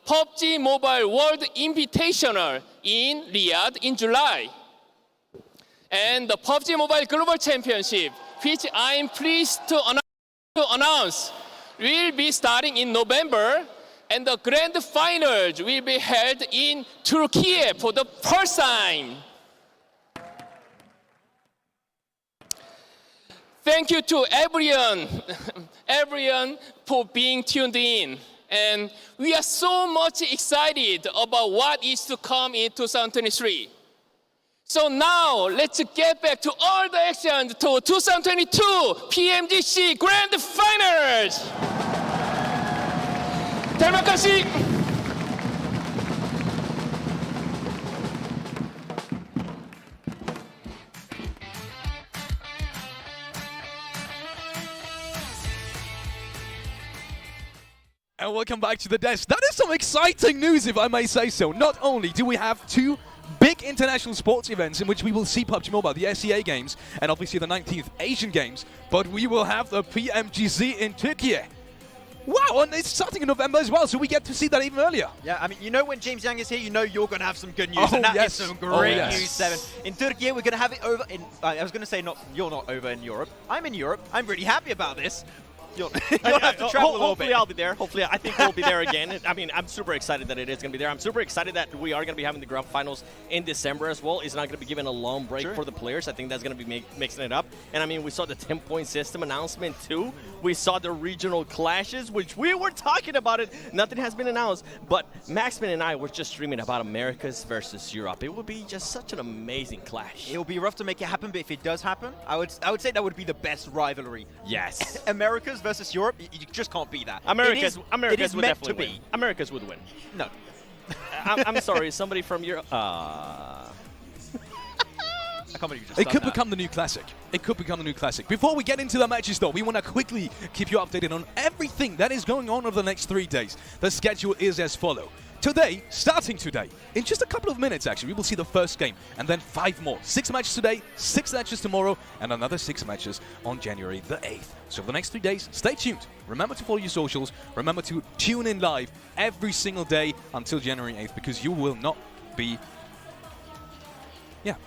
PUBG Mobile World Invitational in Riyadh in July. And the PUBG Mobile Global Championship, which I am pleased to announce, will be starting in November, and the Grand Finals will be held in Turkey for the first time. Thank you to everyone for being tuned in. And we are so much excited about what is to come in 2023. So now, let's get back to all the action to 2022 PMGC Grand Finals. Terima kasih. And welcome back to the desk. That is some exciting news, if I may say so. Not only do we have two big international sports events in which we will see PUBG Mobile, the SEA Games, and obviously the 19th Asian Games, but we will have the PMGC in Turkey. Wow, and it's starting in November as well, so we get to see that even earlier. Yeah, I mean, you know when James Yang is here, you know you're going to have some good news, and that is some great news, Seven. In Turkey, we're going to have it over in, I was going to say you're not over in Europe. I'm in Europe. I'm really happy about this. You'll have to travel a little bit. Hopefully I'll be there. Hopefully, I think we'll be there again. I mean, I'm super excited that it is going to be there. I'm super excited that we are going to be having the Grand Finals in December as well. It's not going to be given a long break for the players. I think that's going to be mixing it up. And I mean, we saw the 10-point system announcement too. We saw the regional clashes, which we were talking about it. Nothing has been announced. But Maxman and I were just streaming about Americas versus Europe. It would be just such an amazing clash. It'll be rough to make it happen, but if it does happen, I would say that would be the best rivalry. Yes. Americas versus Europe, you just can't beat that. Americas would meant definitely win. Americas would win. No. I'm sorry, somebody from Europe. I can't believe you just It could become the new classic. It could become the new classic. Before we get into the matches, though, we want to quickly keep you updated on everything that is going on over the next 3 days. The schedule is as follows. Today, starting today, in just a couple of minutes, actually, we will see the first game, and then 5 more. 6 matches today, 6 matches tomorrow, and another 6 matches on January the 8th. So for the next 3 days, stay tuned. Remember to follow your socials. Remember to tune in live every single day until January 8th, because you will not be...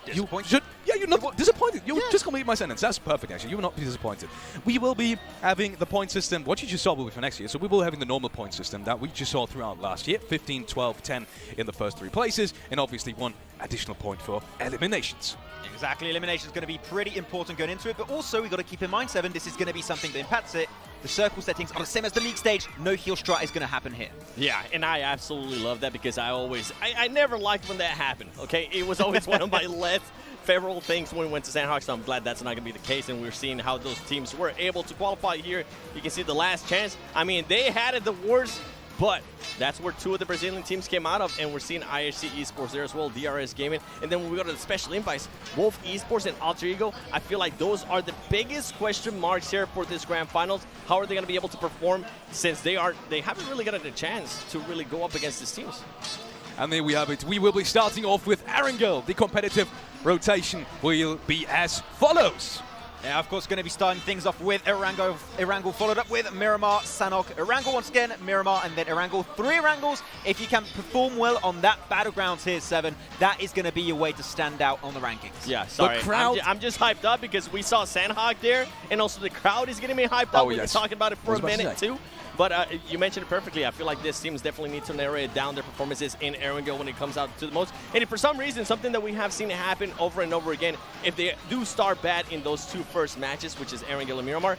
disappointed. You're not disappointed. You just completed my sentence. That's perfect, actually. You will not be disappointed. We will be having the point system. What you just saw will be for next year. So we will be having the normal point system that we just saw throughout last year. 15, 12, 10 in the first 3 places. And obviously 1 additional point for eliminations. Exactly. Elimination is going to be pretty important going into it. But also, we've got to keep in mind, Seven, this is going to be something that impacts it. The circle settings are the same as the league stage. No heal strat is going to happen here. Yeah, and I absolutely love that because I never liked when that happened, okay? It was always one of my less favorable things when we went to Sandhawk, so I'm glad that's not going to be the case, and we're seeing how those teams were able to qualify here. You can see the last chance. I mean, they had it the worst, but that's where 2 of the Brazilian teams came out of, and we're seeing IHC Esports there as well, DRS Gaming. And then when we go to the special invites, Wolf Esports and Alter Ego, I feel like those are the biggest question marks here for this Grand Finals. How are they going to be able to perform since they haven't really gotten a chance to really go up against these teams? And there we have it. We will be starting off with Erangel. The competitive rotation will be as follows. Yeah, of course, going to be starting things off with Erangel followed up with Miramar, Sanok, Erangel once again, Miramar, and then Erangel. 3 Erangels. If you can perform well on that battlegrounds here, Seven, that is going to be your way to stand out on the rankings. Yeah, sorry. I'm just hyped up because we saw Sandhawk there, and also the crowd is getting me hyped up. We've been talking about it for a minute, too. But you mentioned it perfectly. I feel like this teams definitely need to narrow it down their performances in Erangel when it comes out to the most. And if for some reason, something that we have seen happen over and over again, if they do start bad in those 2 first matches, which is Erangel and Miramar,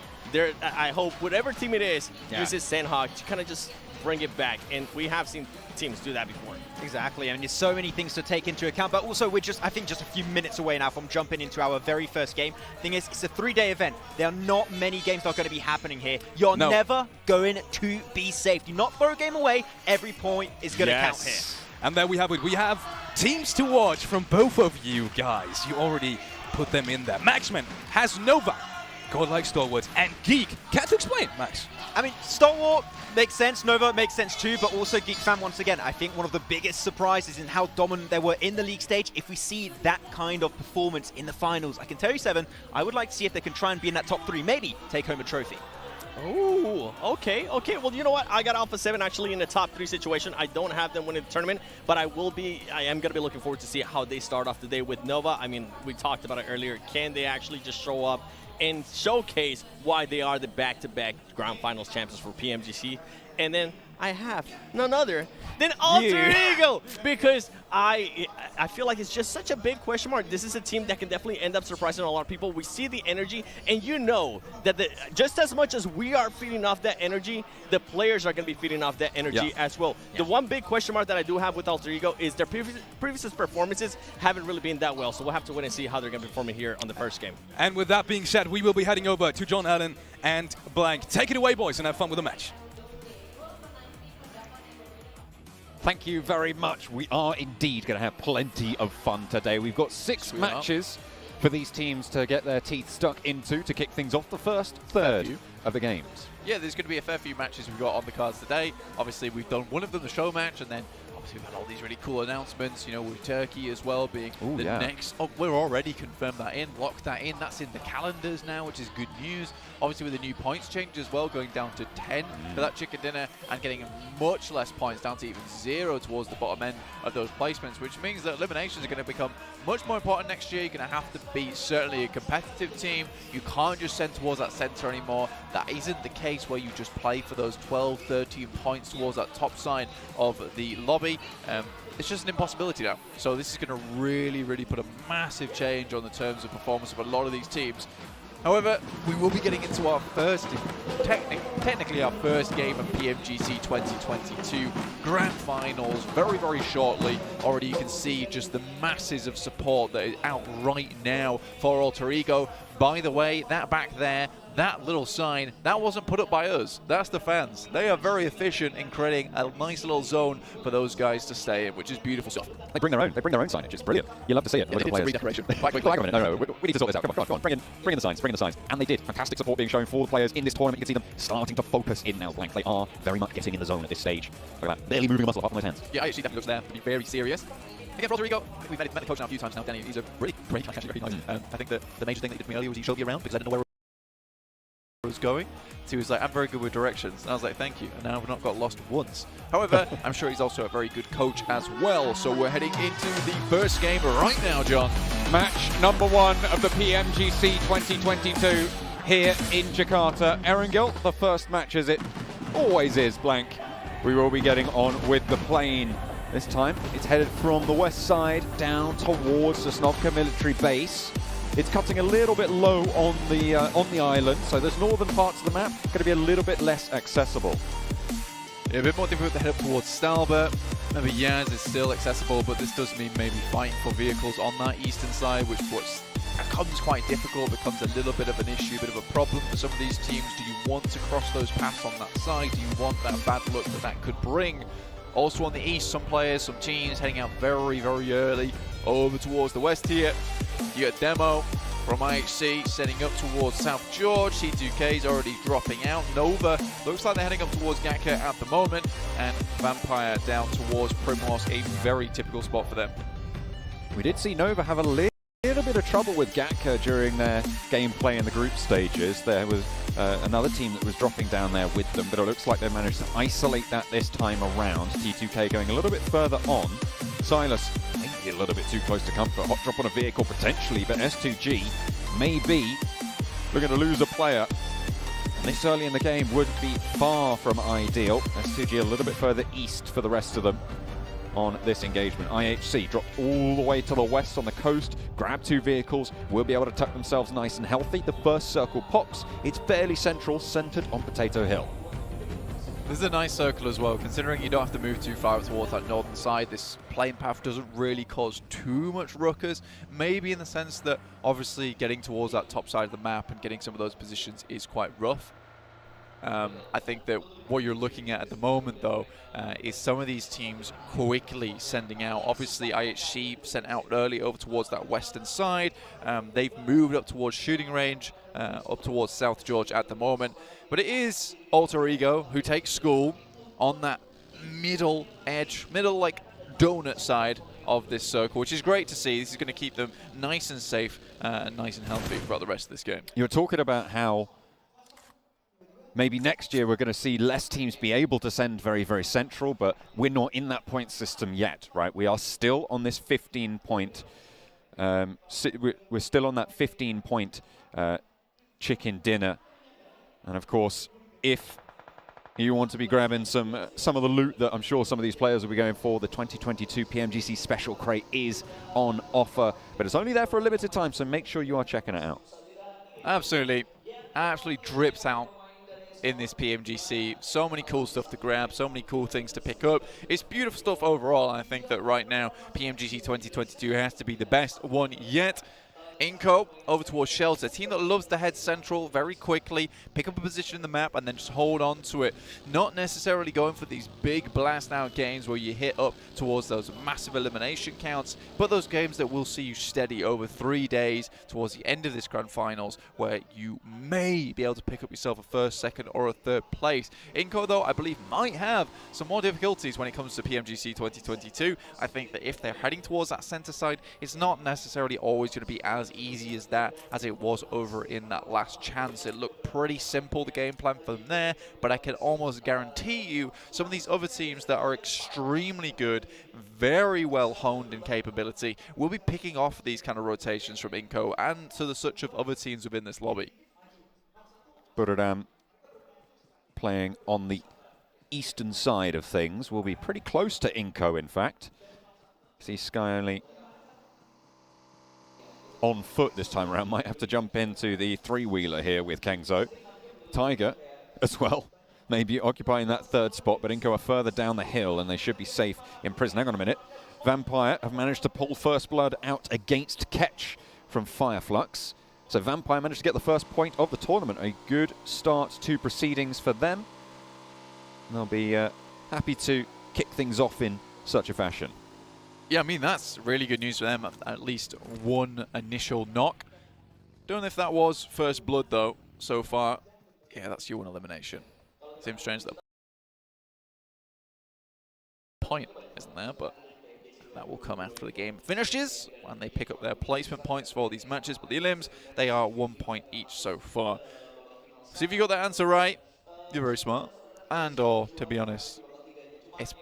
I hope whatever team it is uses Sandhawk to kind of just bring it back. And we have seen teams do that before. Exactly. I mean, there's so many things to take into account, but also we're I think just a few minutes away now from jumping into our very first game. Thing is, it's a 3-day event. There are not many games that are going to be happening here. You're never going to be safe. Do not throw a game away. Every point is going to count here. And there we have it. We have teams to watch from both of you guys. You already put them in there. Maxman has Nova, Godlike Stalwart, and Geek. Care to explain, Max? I mean, Stalwart makes sense, Nova makes sense too, but also Geek Fam, once again, I think one of the biggest surprises in how dominant they were in the league stage. If we see that kind of performance in the finals, I can tell you, Seven, I would like to see if they can try and be in that top 3, maybe take home a trophy. Oh, okay. Well, you know what? I got Alpha 7 actually in the top 3 situation. I don't have them winning the tournament, but I am going to be looking forward to see how they start off the day with Nova. I mean, we talked about it earlier. Can they actually just show up and showcase why they are the back-to-back Grand Finals champions for PMGC? And then I have none other than Alter Ego, because I feel like it's just such a big question mark. This is a team that can definitely end up surprising a lot of people. We see the energy, and you know that just as much as we are feeding off that energy, the players are going to be feeding off that energy as well. The one big question mark that I do have with Alter Ego is their previous performances haven't really been that well, so we'll have to wait and see how they're going to be performing here on the first game. And with that being said, we will be heading over to John Allen and Blank. Take it away, boys, and have fun with the match. Thank you very much. We are indeed going to have plenty of fun today. We've got 6 matches for these teams to get their teeth stuck into to kick things off the first third of the games. Yeah, there's going to be a fair few matches we've got on the cards today. Obviously, we've done one of them, the show match, and then obviously we've had all these really cool announcements, you know, with Turkey as well being the next. Oh, we're already confirmed that in, locked that in. That's in the calendars now, which is good news. Obviously, with the new points change as well, going down to 10 for that chicken dinner and getting much less points, down to even 0 towards the bottom end of those placements, which means that eliminations are going to become much more important next year. You're going to have to be certainly a competitive team. You can't just send towards that center anymore. That isn't the case where you just play for those 12, 13 points towards that top side of the lobby. It's just an impossibility now. So this is going to really, really put a massive change on the terms of performance of a lot of these teams. However, we will be getting into our first, technically our first game of PMGC 2022 Grand Finals very, very shortly. Already you can see just the masses of support that is out right now for Alter Ego. By the way, that back there, that little sign, that wasn't put up by us. That's the fans. They are very efficient in creating a nice little zone for those guys to stay in, which is beautiful stuff. They bring their own signage. It's brilliant. You love to see it. It's a redecoration. Wait a minute. No. We need to sort this out. Come on. Bring in the signs. And they did. Fantastic support being shown for the players in this tournament. You can see them starting to focus in now, Blank. They are very much getting in the zone at this stage. Look at that. Barely moving a muscle apart from those hands. Yeah, I actually definitely looks there to be very serious. Again, for Alter Ego, we've met the coach now a few times now. Danny, he's a really great guy, actually very nice. I think that the major thing that he did for me earlier was he showed me around because I didn't know where I was going. So he was like, I'm very good with directions. And I was like, thank you. And now I've not got lost once. However, I'm sure he's also a very good coach as well. So we're heading into the first game right now, John. Match number 1 of the PMGC 2022 here in Jakarta. Erangel, the first match as it always is, Blank. We will be getting on with the plane. This time, it's headed from the west side down towards the Snovka military base. It's cutting a little bit low on the island, so those northern parts of the map going to be a little bit less accessible. Yeah, a bit more difficult to head up towards Stalbert. Maybe Yaz is still accessible, but this does mean maybe fighting for vehicles on that eastern side, which becomes quite difficult, becomes a little bit of an issue, a bit of a problem for some of these teams. Do you want to cross those paths on that side? Do you want that bad luck that could bring? Also on the east, some players, some teams heading out very, very early over towards the west here. You get Demo from IHC setting up towards South George. C2K is already dropping out. Nova looks like they're heading up towards Gatka at the moment. And Vampire down towards Primos, a very typical spot for them. We did see Nova have a little bit of trouble with Gatka during their gameplay in the group stages. There was another team that was dropping down there with them, but it looks like they managed to isolate that this time around. T2K going a little bit further on. Silas maybe a little bit too close to comfort. Hot drop on a vehicle potentially, but S2G maybe looking to lose a player. And this early in the game would be far from ideal. S2G a little bit further east for the rest of them on this engagement. IHC dropped all the way to the west on the coast, grab 2 vehicles, will be able to tuck themselves nice and healthy. The first circle pops. It's fairly central, centered on Potato Hill. This is a nice circle as well, considering you don't have to move too far towards that northern side. This plane path doesn't really cause too much ruckus, maybe in the sense that obviously getting towards that top side of the map and getting some of those positions is quite rough. I think that what you're looking at the moment, though, is some of these teams quickly sending out. Obviously, IHC sent out early over towards that western side. They've moved up towards shooting range, up towards South George at the moment. But it is Alter Ego who takes school on that middle edge, like donut side of this circle, which is great to see. This is going to keep them nice and safe and nice and healthy throughout the rest of this game. You were talking about how maybe next year we're going to see less teams be able to send very, very central, but we're not in that point system yet, right? We are still on this 15-point. We're still on that 15-point chicken dinner, and of course, if you want to be grabbing some of the loot that I'm sure some of these players will be going for, the 2022 PMGC Special Crate is on offer, but it's only there for a limited time, so make sure you are checking it out. Absolutely. Absolutely drips out in this PMGC. So many cool stuff to grab, so many cool things to pick up. It's beautiful stuff overall. I think that right now, PMGC 2022 has to be the best one yet. Inco over towards Shelter, a team that loves to head central very quickly, pick up a position in the map and then just hold on to it. Not necessarily going for these big blast out games where you hit up towards those massive elimination counts, but those games that will see you steady over 3 days towards the end of this Grand Finals, where you may be able to pick up yourself a first, second or a third place. Inco, though, I believe might have some more difficulties when it comes to PMGC 2022. I think that if they're heading towards that center side, it's not necessarily always going to be as easy as that as it was over in that last chance. It looked pretty simple, the game plan for them there, but I can almost guarantee you some of these other teams that are extremely good, very well honed in capability, will be picking off these kind of rotations from Inco and to the such of other teams within this lobby. Buradam playing on the eastern side of things, will be pretty close to Inco, in fact. See Sky only on foot this time around, might have to jump into the three-wheeler here with Kengzo. Tiger as well, maybe occupying that third spot, but Inco are further down the hill and they should be safe in prison. Hang on a minute. Vampire have managed to pull First Blood out against Ketch from Fireflux. So Vampire managed to get the first point of the tournament. A good start to proceedings for them. They'll be happy to kick things off in such a fashion. Yeah, I mean, that's really good news for them. At least one initial knock. Don't know if that was First Blood, though, so far. Yeah, that's your one elimination. Seems strange that point isn't there, but that will come after the game finishes when they pick up their placement points for all these matches. But the elims, they are 1 point each so far. So if you got that answer right, you're very smart. And or, to be honest, it's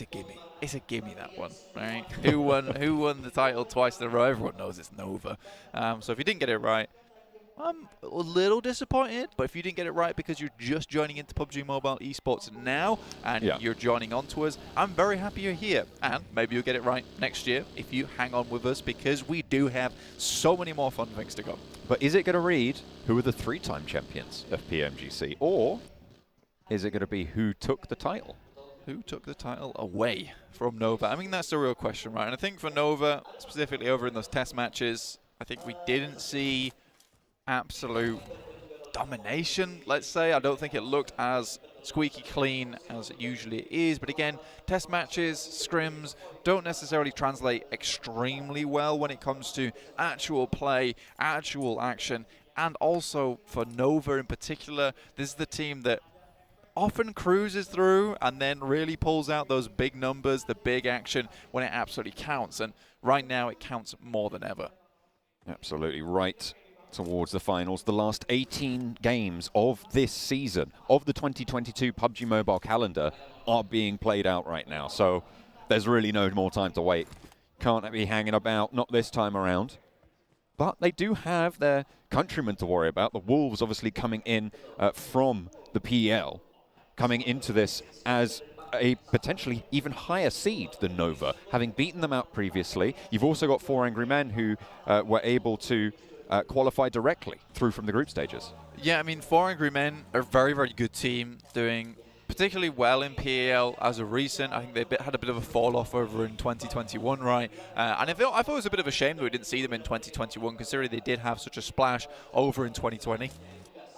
a gimme. It's a gimme, that one, right? Who won the title twice in a row? Everyone knows it's Nova. So if you didn't get it right, I'm a little disappointed. But if you didn't get it right because you're just joining into PUBG Mobile Esports now and you're joining on to us, I'm very happy you're here. And maybe you'll get it right next year if you hang on with us, because we do have so many more fun things to come. But is it going to read who are the 3-time champions of PMGC, or is it going to be who took the title? Who took the title away from Nova? I mean, that's the real question, right? And I think for Nova, specifically over in those test matches, I think we didn't see absolute domination, let's say. I don't think it looked as squeaky clean as it usually is. But again, test matches, scrims, don't necessarily translate extremely well when it comes to actual play, actual action. And also for Nova in particular, this is the team that often cruises through and then really pulls out those big numbers, the big action when it absolutely counts. And right now it counts more than ever. Absolutely right towards the finals. The last 18 games of this season, of the 2022 PUBG Mobile calendar, are being played out right now. So there's really no more time to wait. Can't be hanging about, not this time around. But they do have their countrymen to worry about. The Wolves obviously coming in from the PL, coming into this as a potentially even higher seed than Nova, having beaten them out previously. You've also got 4 Angry Men who were able to qualify directly through from the group stages. Yeah, I mean, 4 Angry Men are a very, very good team, doing particularly well in PAL as of recent. I think they had a bit of a fall-off over in 2021, right? And I thought it was a bit of a shame that we didn't see them in 2021, considering they did have such a splash over in 2020.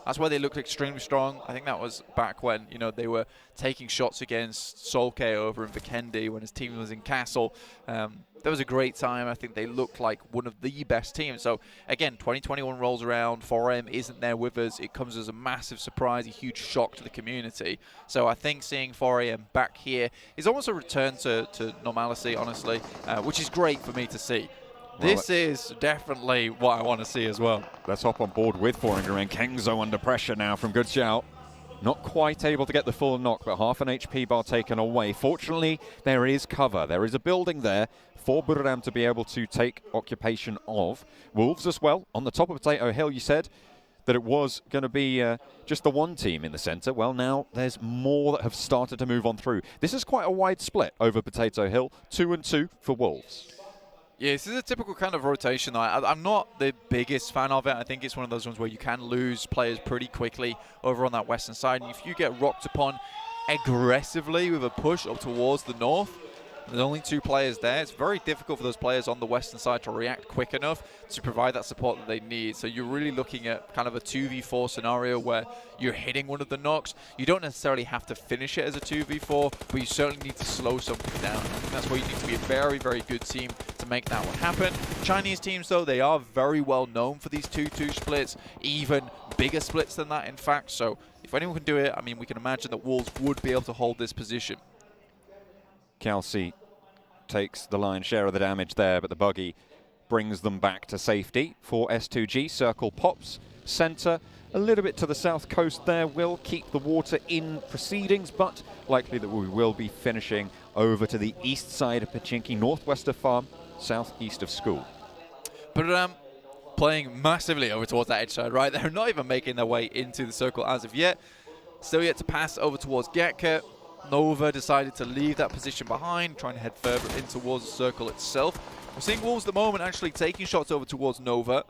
That's where they looked extremely strong. I think that was back when, you know, they were taking shots against Solke over in Vikendi when his team was in Castle. That was a great time. I think they looked like one of the best teams. So, again, 2021 rolls around. 4M isn't there with us. It comes as a massive surprise, a huge shock to the community. So I think seeing 4AM back here is almost a return to normalcy, honestly, which is great for me to see. Well, this is definitely what I want to see as well. Let's hop on board with 4 Angry Men. Kengzo under pressure now from Good Shout. Not quite able to get the full knock, but half an HP bar taken away. Fortunately, there is cover. There is a building there for Buram to be able to take occupation of. Wolves as well, on the top of Potato Hill. You said that it was going to be just the one team in the center. Well, now there's more that have started to move on through. This is quite a wide split over Potato Hill. 2 and 2 for Wolves. Yeah, this is a typical kind of rotation. I'm not the biggest fan of it. I think it's one of those ones where you can lose players pretty quickly over on that western side. And if you get rocked upon aggressively with a push up towards the north, there's only 2 players there. It's very difficult for those players on the western side to react quick enough to provide that support that they need. So you're really looking at kind of a 2v4 scenario where you're hitting one of the knocks. You don't necessarily have to finish it as a 2v4, but you certainly need to slow something down. I think that's where you need to be a very, very good team to make that one happen. Chinese teams, though, they are very well known for these 2-2 splits, even bigger splits than that, in fact. So if anyone can do it, I mean, we can imagine that Wolves would be able to hold this position. Kelsey takes the lion's share of the damage there, but the buggy brings them back to safety for S2G. Circle pops, center, a little bit to the south coast there. Will keep the water in proceedings, but likely that we will be finishing over to the east side of Pachinki, northwest of Farm, southeast of School. But playing massively over towards that edge side, right? They're not even making their way into the circle as of yet. Still yet to pass over towards Gatka. Nova decided to leave that position behind, trying to head further in towards the circle itself. We're seeing Wolves at the moment actually taking shots over towards Nova.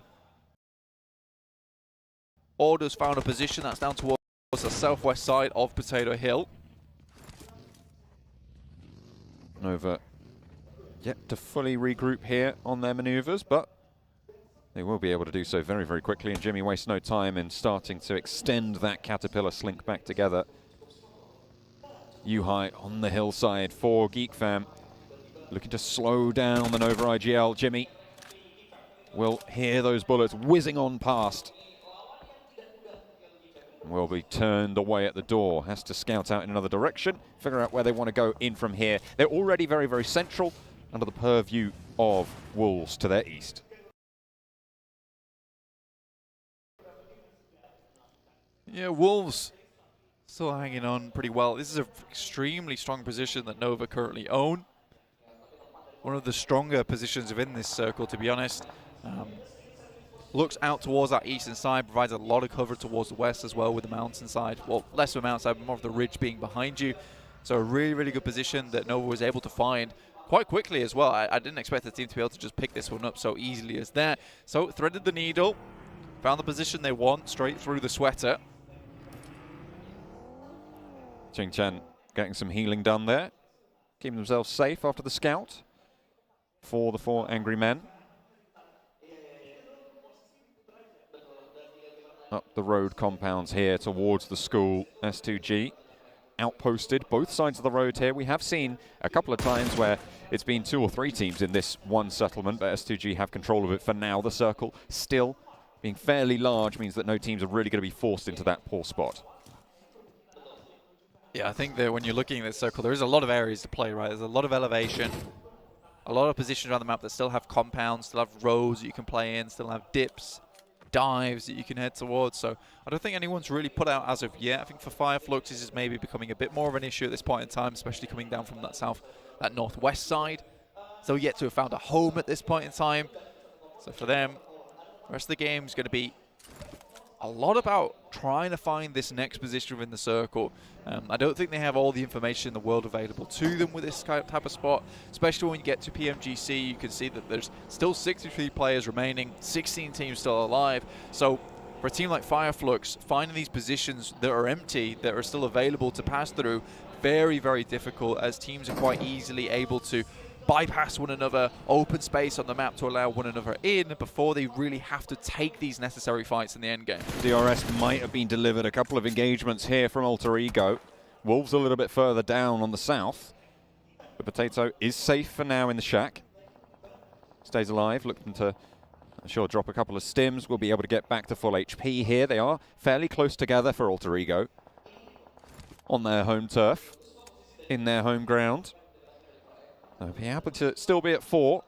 Orders found a position that's down towards the southwest side of Potato Hill. Nova yet to fully regroup here on their maneuvers, but they will be able to do so very, very quickly, and Jimmy wastes no time in starting to extend that Caterpillar slink back together. U-High on the hillside for Geek Fam, looking to slow down the Nova IGL. Jimmy will hear those bullets whizzing on past. Will be turned away at the door. Has to scout out in another direction, figure out where they want to go in from here. They're already very, very central under the purview of Wolves to their east. Yeah, Wolves still hanging on pretty well. This is an extremely strong position that Nova currently own. One of the stronger positions within this circle, to be honest. Looks out towards that eastern side, provides a lot of cover towards the west as well with the mountainside. Well, less of a mountainside, but more of the ridge being behind you. So a really, really good position that Nova was able to find quite quickly as well. I didn't expect the team to be able to just pick this one up so easily as that. So threaded the needle, found the position they want straight through the sweater. Ching Chen getting some healing done there, keeping themselves safe after the scout for the 4 angry men. Up the road compounds here towards the school. S2G outposted both sides of the road here. We have seen a couple of times where it's been 2 or 3 teams in this one settlement, but S2G have control of it for now. The circle still being fairly large means that no teams are really going to be forced into that poor spot. Yeah, I think that when you're looking at this circle, there is a lot of areas to play, right? There's a lot of elevation, a lot of positions around the map that still have compounds, still have rows that you can play in, still have dips, dives that you can head towards. So I don't think anyone's really put out as of yet. I think for Fireflux, this is maybe becoming a bit more of an issue at this point in time, especially coming down from that northwest side. So yet to have found a home at this point in time. So for them, the rest of the game is going to be a lot about trying to find this next position within the circle. I don't think they have all the information in the world available to them with this type of spot, especially when you get to PMGC. You can see that there's still 63 players remaining, 16 teams still alive. So for a team like Fireflux, finding these positions that are empty, that are still available to pass through, very, very difficult, as teams are quite easily able to bypass one another, open space on the map to allow one another in before they really have to take these necessary fights in the end game. DRS might have been delivered. A couple of engagements here from Alter Ego. Wolves a little bit further down on the south. The Potato is safe for now in the shack. Stays alive, looking to drop a couple of stims. We'll be able to get back to full HP here. They are fairly close together for Alter Ego on their home turf, in their home ground. They'll be able to still be at 4.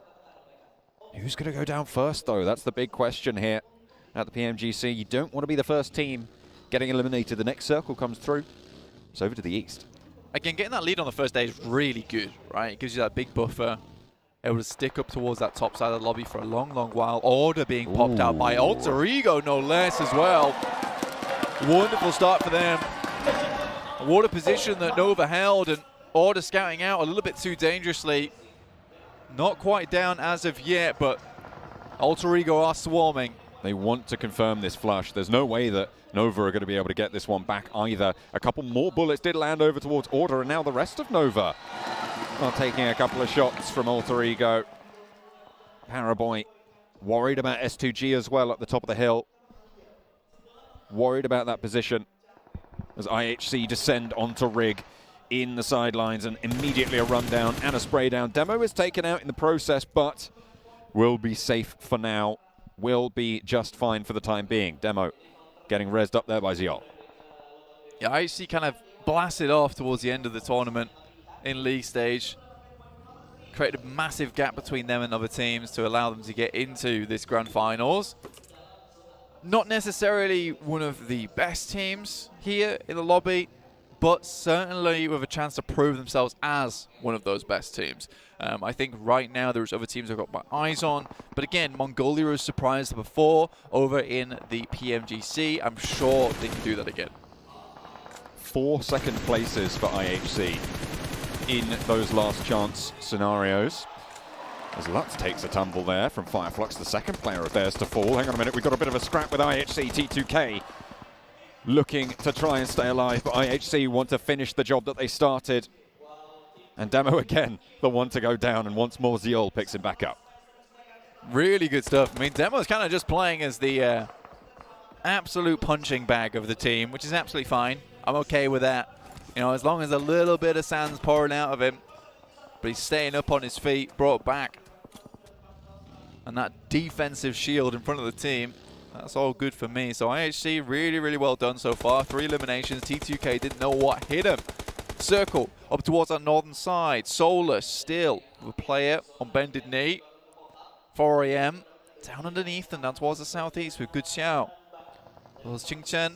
Who's going to go down first, though? That's the big question here at the PMGC. You don't want to be the first team getting eliminated. The next circle comes through. It's over to the east. Again, getting that lead on the first day is really good, right? It gives you that big buffer. Able to stick up towards that top side of the lobby for a long, long while. Order being popped out by Alter Ego, no less, as well. Wonderful start for them. What a position that Nova held, and Order scouting out a little bit too dangerously. Not quite down as of yet, but Alter Ego are swarming. They want to confirm this flush. There's no way that Nova are going to be able to get this one back either. A couple more bullets did land over towards Order, and now the rest of Nova are taking a couple of shots from Alter Ego. Paraboy worried about S2G as well at the top of the hill. Worried about that position as IHC descend onto Rig in the sidelines, and immediately a rundown and a spray down. Demo is taken out in the process, but will be safe for now. Will be just fine for the time being. Demo getting rezzed up there by Ziol. Yeah, IHC kind of blasted off towards the end of the tournament in league stage. Created a massive gap between them and other teams to allow them to get into this Grand Finals. Not necessarily one of the best teams here in the lobby, but certainly with a chance to prove themselves as one of those best teams. I think right now there's other teams I've got my eyes on, but again, Mongolia was surprised before over in the PMGC. I'm sure they can do that again. 4 second places for IHC in those last chance scenarios. As Lutz takes a tumble there from Fireflux, the second player of theirs to fall. Hang on a minute, we've got a bit of a scrap with IHC. T2K looking to try and stay alive, but IHC want to finish the job that they started. And Demo again, the one to go down, and once more Ziol picks him back up. Really good stuff. I mean, Demo's kind of just playing as the absolute punching bag of the team, which is absolutely fine. I'm okay with that. You know, as long as a little bit of sand's pouring out of him, but he's staying up on his feet, brought back. And that defensive shield in front of the team, that's all good for me. So IHC, really, really well done so far. 3 eliminations. T2K didn't know what hit him. Circle up towards our northern side. Solus still with a player on bended knee. 4 AM down underneath and down towards the southeast with good shout. There's Qingchen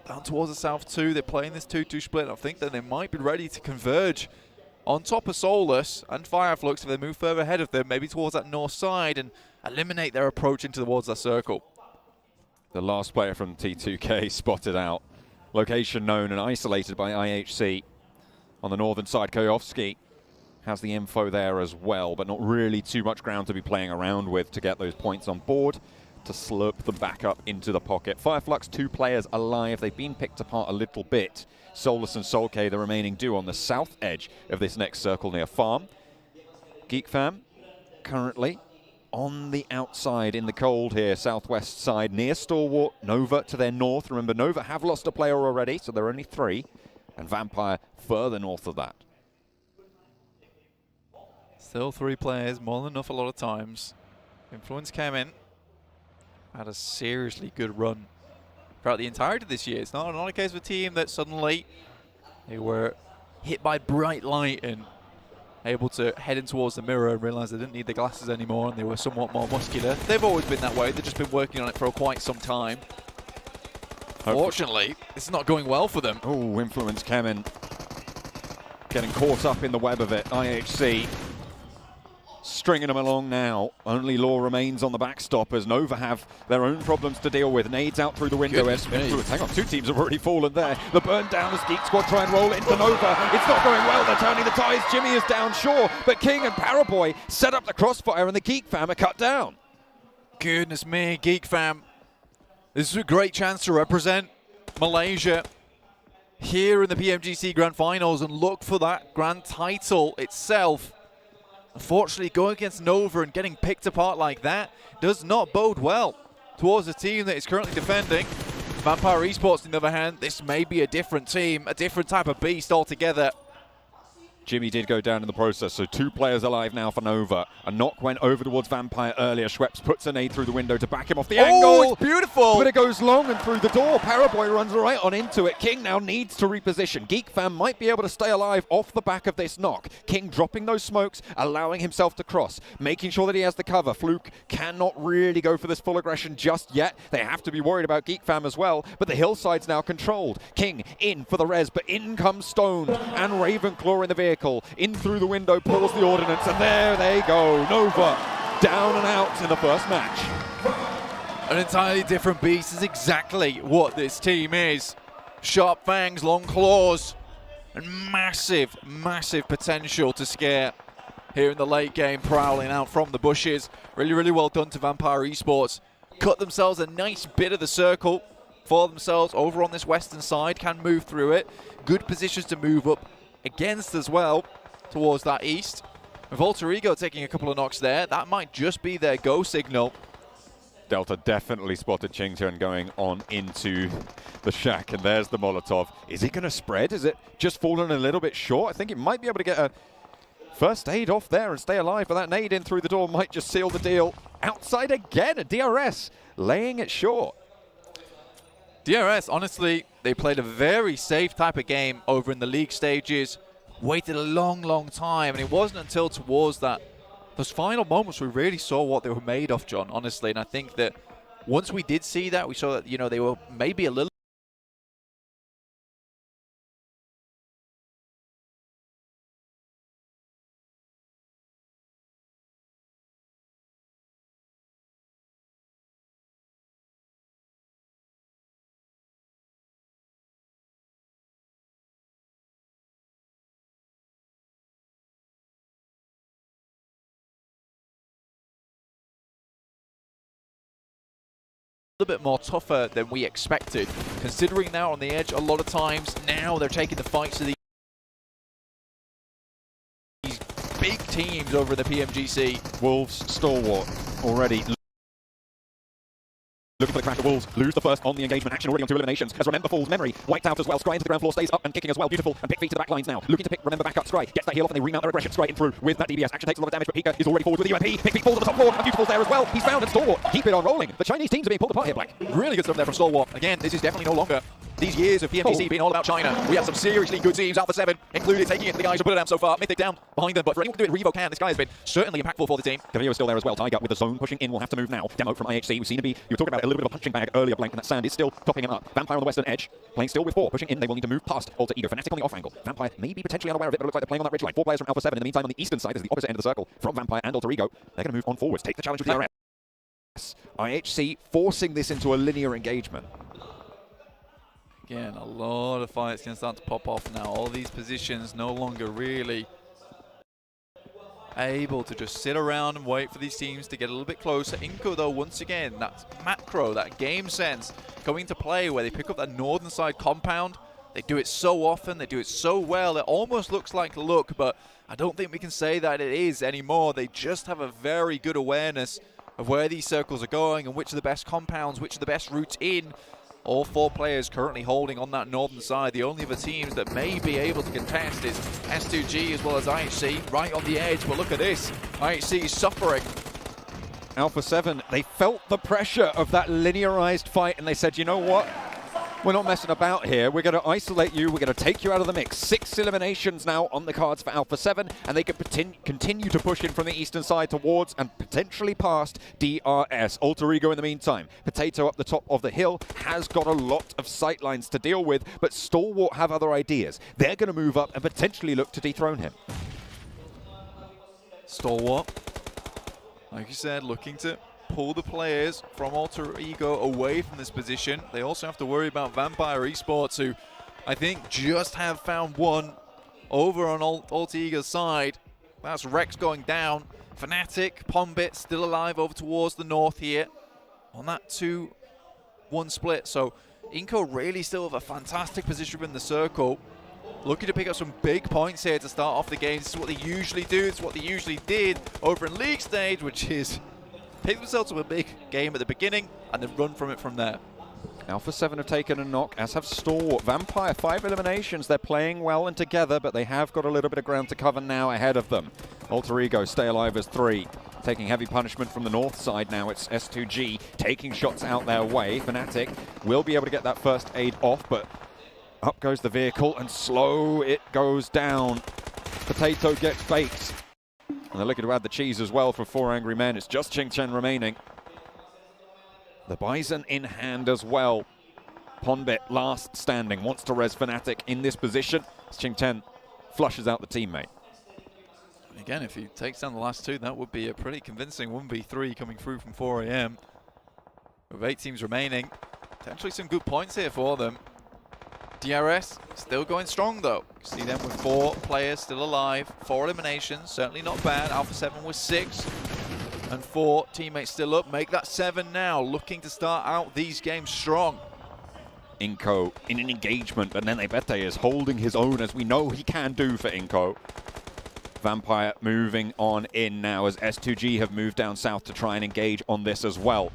down towards the south too. They're playing this 2-2 split. I think that they might be ready to converge on top of Solus and Fireflux if they move further ahead of them, maybe towards that north side, and eliminate their approach into towards that circle. The last player from T2K spotted out. Location known and isolated by IHC. On the northern side, Koyovsky has the info there as well, but not really too much ground to be playing around with to get those points on board, to slurp them back up into the pocket. Fireflux, 2 players alive. They've been picked apart a little bit. Solus and Solkay, the remaining duo on the south edge of this next circle near Farm. GeekFam currently on the outside in the cold here, southwest side, near Stalwart. Nova to their north. Remember, Nova have lost a player already, so there are only 3. And Vampire further north of that. Still 3 players, more than enough a lot of times. Influence came in, had a seriously good run throughout the entirety of this year. It's not a case of a team that suddenly they were hit by bright light and able to head in towards the mirror and realize they didn't need the glasses anymore and they were somewhat more muscular. They've always been that way. They've just been working on it for quite some time. Fortunately, it's not going well for them. Oh, Influence came in, getting caught up in the web of it. IHC stringing them along now. Only Law remains on the backstop as Nova have their own problems to deal with. Nades out through the window. Influence, hang on, 2 teams have already fallen there. The burn down as Geek Squad try and roll into Nova. It's not going well. They're turning the ties. Jimmy is down, sure, but King and Paraboy set up the crossfire and the Geek fam are cut down. Goodness me, Geek fam. This is a great chance to represent Malaysia here in the PMGC Grand Finals and look for that grand title itself. Unfortunately, going against Nova and getting picked apart like that does not bode well towards the team that is currently defending. Vampire Esports, on the other hand, this may be a different team, a different type of beast altogether. Jimmy did go down in the process, so 2 players alive now for Nova. A knock went over towards Vampire earlier. Schweppes puts a nade through the window to back him off the angle. Oh, it's beautiful! But it goes long and through the door. Paraboy runs right on into it. King now needs to reposition. GeekFam might be able to stay alive off the back of this knock. King dropping those smokes, allowing himself to cross, making sure that he has the cover. Fluke cannot really go for this full aggression just yet. They have to be worried about GeekFam as well, but the hillside's now controlled. King in for the res, but in comes Stone and Ravenclaw in the vehicle. In through the window, pulls the ordnance, and there they go. Nova down and out in the first match. An entirely different beast is exactly what this team is. Sharp fangs, long claws, and massive, massive potential to scare here in the late game, prowling out from the bushes. Really, really well done to Vampire Esports. Cut themselves a nice bit of the circle for themselves over on this western side, can move through it. Good positions to move up against as well towards that east. With Alter Ego taking a couple of knocks there, that might just be their go signal. Delta definitely spotted Qingtian going on into the shack, and there's the Molotov. Is it going to spread? Is it just fallen a little bit short? I think it might be able to get a first aid off there and stay alive, but that nade in through the door might just seal the deal. Outside again, a DRS laying it short. DRS, honestly, they played a very safe type of game over in the league stages. Waited a long, long time, and it wasn't until towards those final moments we really saw what they were made of, John, honestly. And I think that once we did see that, we saw that, you know, they were maybe a little bit more tougher than we expected, considering now on the edge a lot of times. Now they're taking the fights to these big teams over the PMGC. Wolves, Stalwart already looking for the crash. The Wolves lose the first on the engagement. Action already on 2 eliminations. As Remember falls, Memory wiped out as well. Scry into the ground floor, stays up and kicking as well. Beautiful. And pick feet to the back lines now. Looking to pick Remember back up. Scry gets that heal off and they remount their aggression. Scry in through with that DBS. Action takes a lot of damage, but Pika is already forward with the UMP. Pick feet falls to the top floor. And Beautiful's there as well. He's found and Stalwart keep it on rolling. The Chinese teams are being pulled apart here, Black. Really good stuff there from Stalwart. Again, this is definitely no longer these years of PMGC being all about China. We had some seriously good teams. Alpha 7 included, taking it to the guys who put it down so far. Mythic down behind them, but for anyone to do it, Revo can. This guy has been certainly impactful for the team. Cavillo is still there as well. Tiger with the zone pushing in will have to move now. Demo from IHC. We've seen him be, you were talking about a little bit of a punching bag earlier, Blank, and that sand is still topping him up. Vampire on the western edge, playing still with 4, pushing in. They will need to move past Alter Ego. Fnatic on the off angle. Vampire may be potentially unaware of it, but it looks like they're playing on that ridge line. 4 players from Alpha 7. In the meantime, on the eastern side, there's the opposite end of the circle from Vampire and Alter Ego. They're going to move on forwards, take the challenge with DRS. IHC forcing this into a linear engagement. Again, a lot of fights can start to pop off now. All these positions no longer really able to just sit around and wait for these teams to get a little bit closer. Inco, though, once again, that macro, that game sense coming to play where they pick up that northern side compound. They do it so often, they do it so well, it almost looks like luck, but I don't think we can say that it is anymore. They just have a very good awareness of where these circles are going and which are the best compounds, which are the best routes in. All 4 players currently holding on that northern side. The only other teams that may be able to contest is S2G as well as IHC right on the edge. But look at this. IHC is suffering. Alpha 7, they felt the pressure of that linearized fight and they said, you know what? We're not messing about here. We're going to isolate you. We're going to take you out of the mix. 6 eliminations now on the cards for Alpha 7, and they can continue to push in from the eastern side towards and potentially past DRS. Alter Ego in the meantime. Potato up the top of the hill has got a lot of sightlines to deal with, but Stalwart have other ideas. They're going to move up and potentially look to dethrone him. Stalwart, like you said, looking to pull the players from Alter Ego away from this position. They also have to worry about Vampire Esports, who I think just have found one over on Alter Ego's side. That's Rex going down. Fnatic, Pombit still alive over towards the north here on that 2-1 split. So Inco really still have a fantastic position in the circle. Looking to pick up some big points here to start off the game. This is what they usually do. It's what they usually did over in league stage, which is pick themselves up a big game at the beginning and then run from it from there. Alpha 7 have taken a knock, as have Stalwart. Vampire, 5 eliminations. They're playing well and together, but they have got a little bit of ground to cover now ahead of them. Alter Ego stay alive as 3. Taking heavy punishment from the north side now. It's S2G taking shots out their way. Fnatic will be able to get that first aid off, but up goes the vehicle and slow it goes down. Potato gets baked. And they're looking to add the cheese as well for 4 Angry Men. It's just Qingchen remaining. The Bison in hand as well. Ponbit, last standing, wants to res Fnatic in this position. Qingchen flushes out the teammate. Again, if he takes down the last 2, that would be a pretty convincing 1v3 coming through from 4 AM. With 8 teams remaining, potentially some good points here for them. DRS still going strong though. You see them with 4 players still alive, 4 eliminations, certainly not bad. Alpha 7 with 6 and 4 teammates still up. Make that 7 now, looking to start out these games strong. Inko in an engagement, but Nene Bete is holding his own, as we know he can do for Inko. Vampire moving on in now, as S2G have moved down south to try and engage on this as well.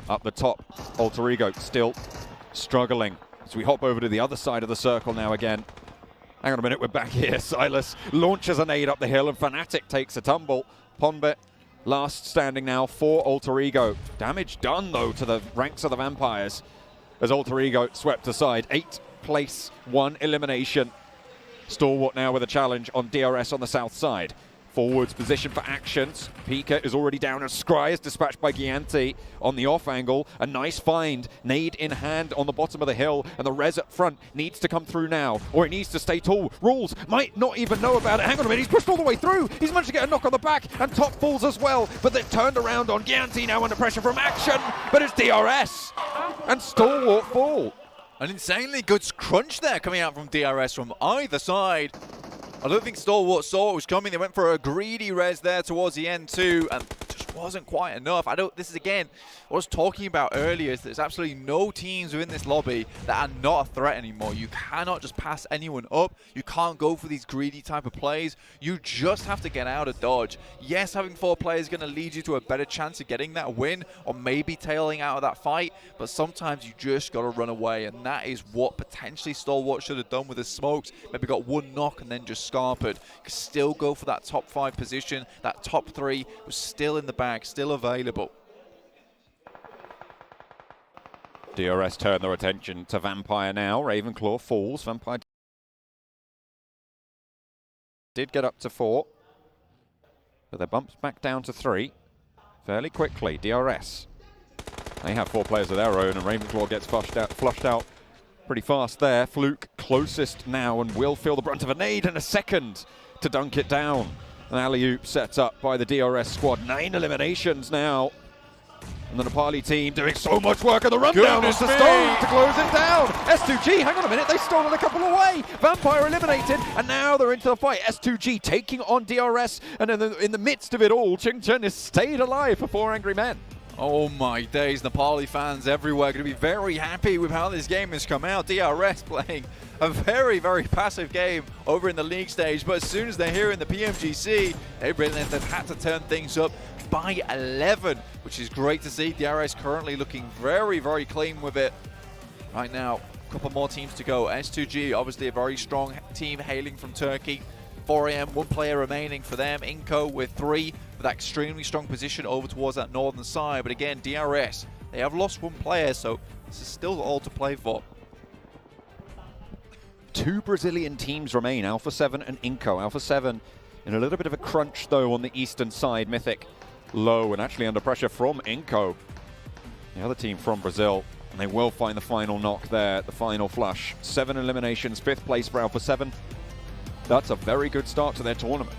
Up the top, Alter Ego still struggling. As we hop over to the other side of the circle now again. Hang on a minute, we're back here. Silas launches a nade up the hill and Fnatic takes a tumble. Ponbit last standing now for Alter Ego. Damage done though to the ranks of the Vampires as Alter Ego swept aside. 8th place, 1 elimination. Stalwart now with a challenge on DRS on the south side. Forwards position for actions. Pika is already down as Scry is dispatched by Gianti on the off angle. A nice find. Nade in hand on the bottom of the hill, and the res up front needs to come through now, or it needs to stay tall. Rules might not even know about it. Hang on a minute, he's pushed all the way through. He's managed to get a knock on the back, and top falls as well, but they've turned around on Gianti now under pressure from action, but it's DRS, and Stalwart fall. An insanely good crunch there coming out from DRS from either side. I don't think Stalwart saw it was coming. They went for a greedy res there towards the end too, and just wasn't quite enough. This is again what I was talking about earlier, is there's absolutely no teams within this lobby that are not a threat anymore. You cannot just pass anyone up. You can't go for these greedy type of plays. You just have to get out of dodge. Yes, having 4 players is going to lead you to a better chance of getting that win, or maybe tailing out of that fight, but sometimes you just got to run away, and that is what potentially Stalwart should have done with the smokes. Maybe got 1 knock and then just scarpered. Could still go for that top 5 position. That top 3 was still in the bag, still available. DRS turn their attention to Vampire now. Ravenclaw falls. Vampire did get up to 4, but they're bumped back down to 3 fairly quickly. DRS, they have 4 players of their own, and Ravenclaw gets flushed out pretty fast there. Fluke closest now and will feel the brunt of a nade in a second to dunk it down. An alley-oop set up by the DRS squad. 9 eliminations now. And the Nepali team doing so much work, and the rundown is the stone to close it down. S2G, hang on a minute, they've stolen a couple away. Vampire eliminated, and now they're into the fight. S2G taking on DRS, and in the midst of it all, Qingchen has stayed alive for 4 Angry Men. Oh my days, Nepali fans everywhere going to be very happy with how this game has come out. DRS playing a very, very passive game over in the league stage, but as soon as they're here in the PMGC, they've had to turn things up by 11, which is great to see. DRS currently looking very, very clean with it. Right now, a couple more teams to go. S2G, obviously a very strong team hailing from Turkey. 4 AM, 1 player remaining for them. Inko with 3, with that extremely strong position over towards that northern side. But again, DRS, they have lost 1 player, so this is still all to play for. 2 Brazilian teams remain, Alpha 7 and Inko. Alpha 7 in a little bit of a crunch though on the eastern side. Mythic low and actually under pressure from Inko, the other team from Brazil, and they will find the final knock there, the final flush. 7 eliminations, 5th place for Alpha 7. That's a very good start to their tournament.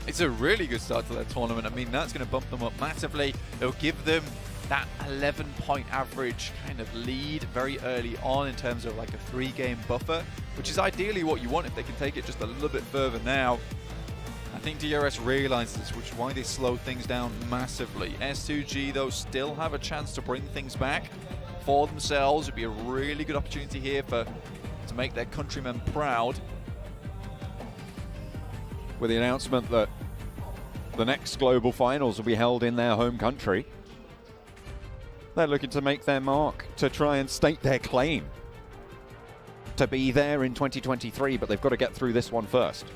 It's a really good start to their tournament. I mean, that's going to bump them up massively. It'll give them that 11-point average kind of lead very early on in terms of like a 3-game buffer, which is ideally what you want if they can take it just a little bit further now. I think DRS realizes this, which is why they slow things down massively. S2G, though, still have a chance to bring things back for themselves. It'd be a really good opportunity here to make their countrymen proud. With the announcement that the next global finals will be held in their home country. They're looking to make their mark, to try and state their claim to be there in 2023, but they've got to get through this one first.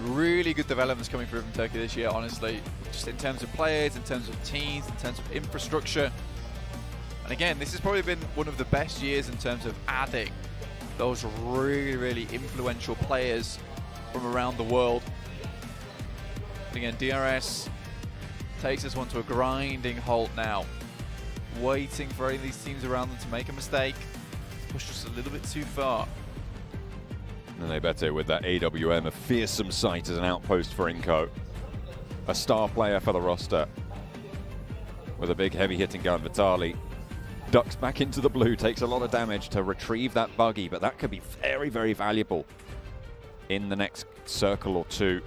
Really good developments coming through from Turkey this year, honestly. Just in terms of players, in terms of teams, in terms of infrastructure. And again, this has probably been one of the best years in terms of adding those really, really influential players from around the world. But again, DRS takes this one to a grinding halt now. Waiting for any of these teams around them to make a mistake. Pushed us a little bit too far. And they better with that AWM, a fearsome sight as an outpost for Inco. A star player for the roster. With a big heavy hitting gun, Vitali ducks back into the blue, takes a lot of damage to retrieve that buggy, but that could be very, very valuable in the next circle or two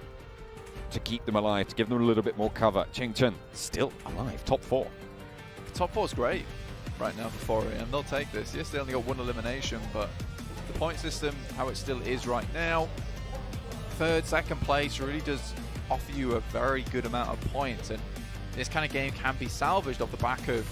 to keep them alive, to give them a little bit more cover. Chingchen still alive, top 4. Top 4's great right now for 4AM. They'll take this. Yes, they only got 1 elimination, but the point system, how it still is right now, third, second place really does offer you a very good amount of points, and this kind of game can be salvaged off the back of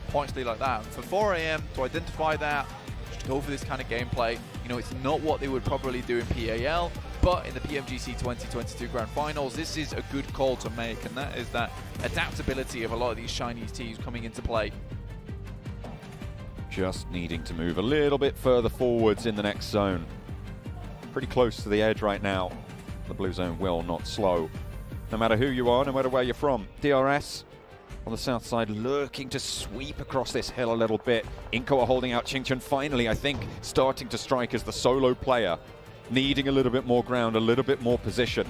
points lead like that. And for 4AM to identify that, just go for this kind of gameplay. You know, it's not what they would probably do in PAL, but in the PMGC 2022 Grand Finals, this is a good call to make, and that is that adaptability of a lot of these Chinese teams coming into play. Just needing to move a little bit further forwards in the next zone. Pretty close to the edge right now. The blue zone will not slow. No matter who you are, no matter where you're from. DRS on the south side lurking to sweep across this hill a little bit. Inco are holding out. Chingchen finally, I think, starting to strike as the solo player. Needing a little bit more ground, a little bit more position.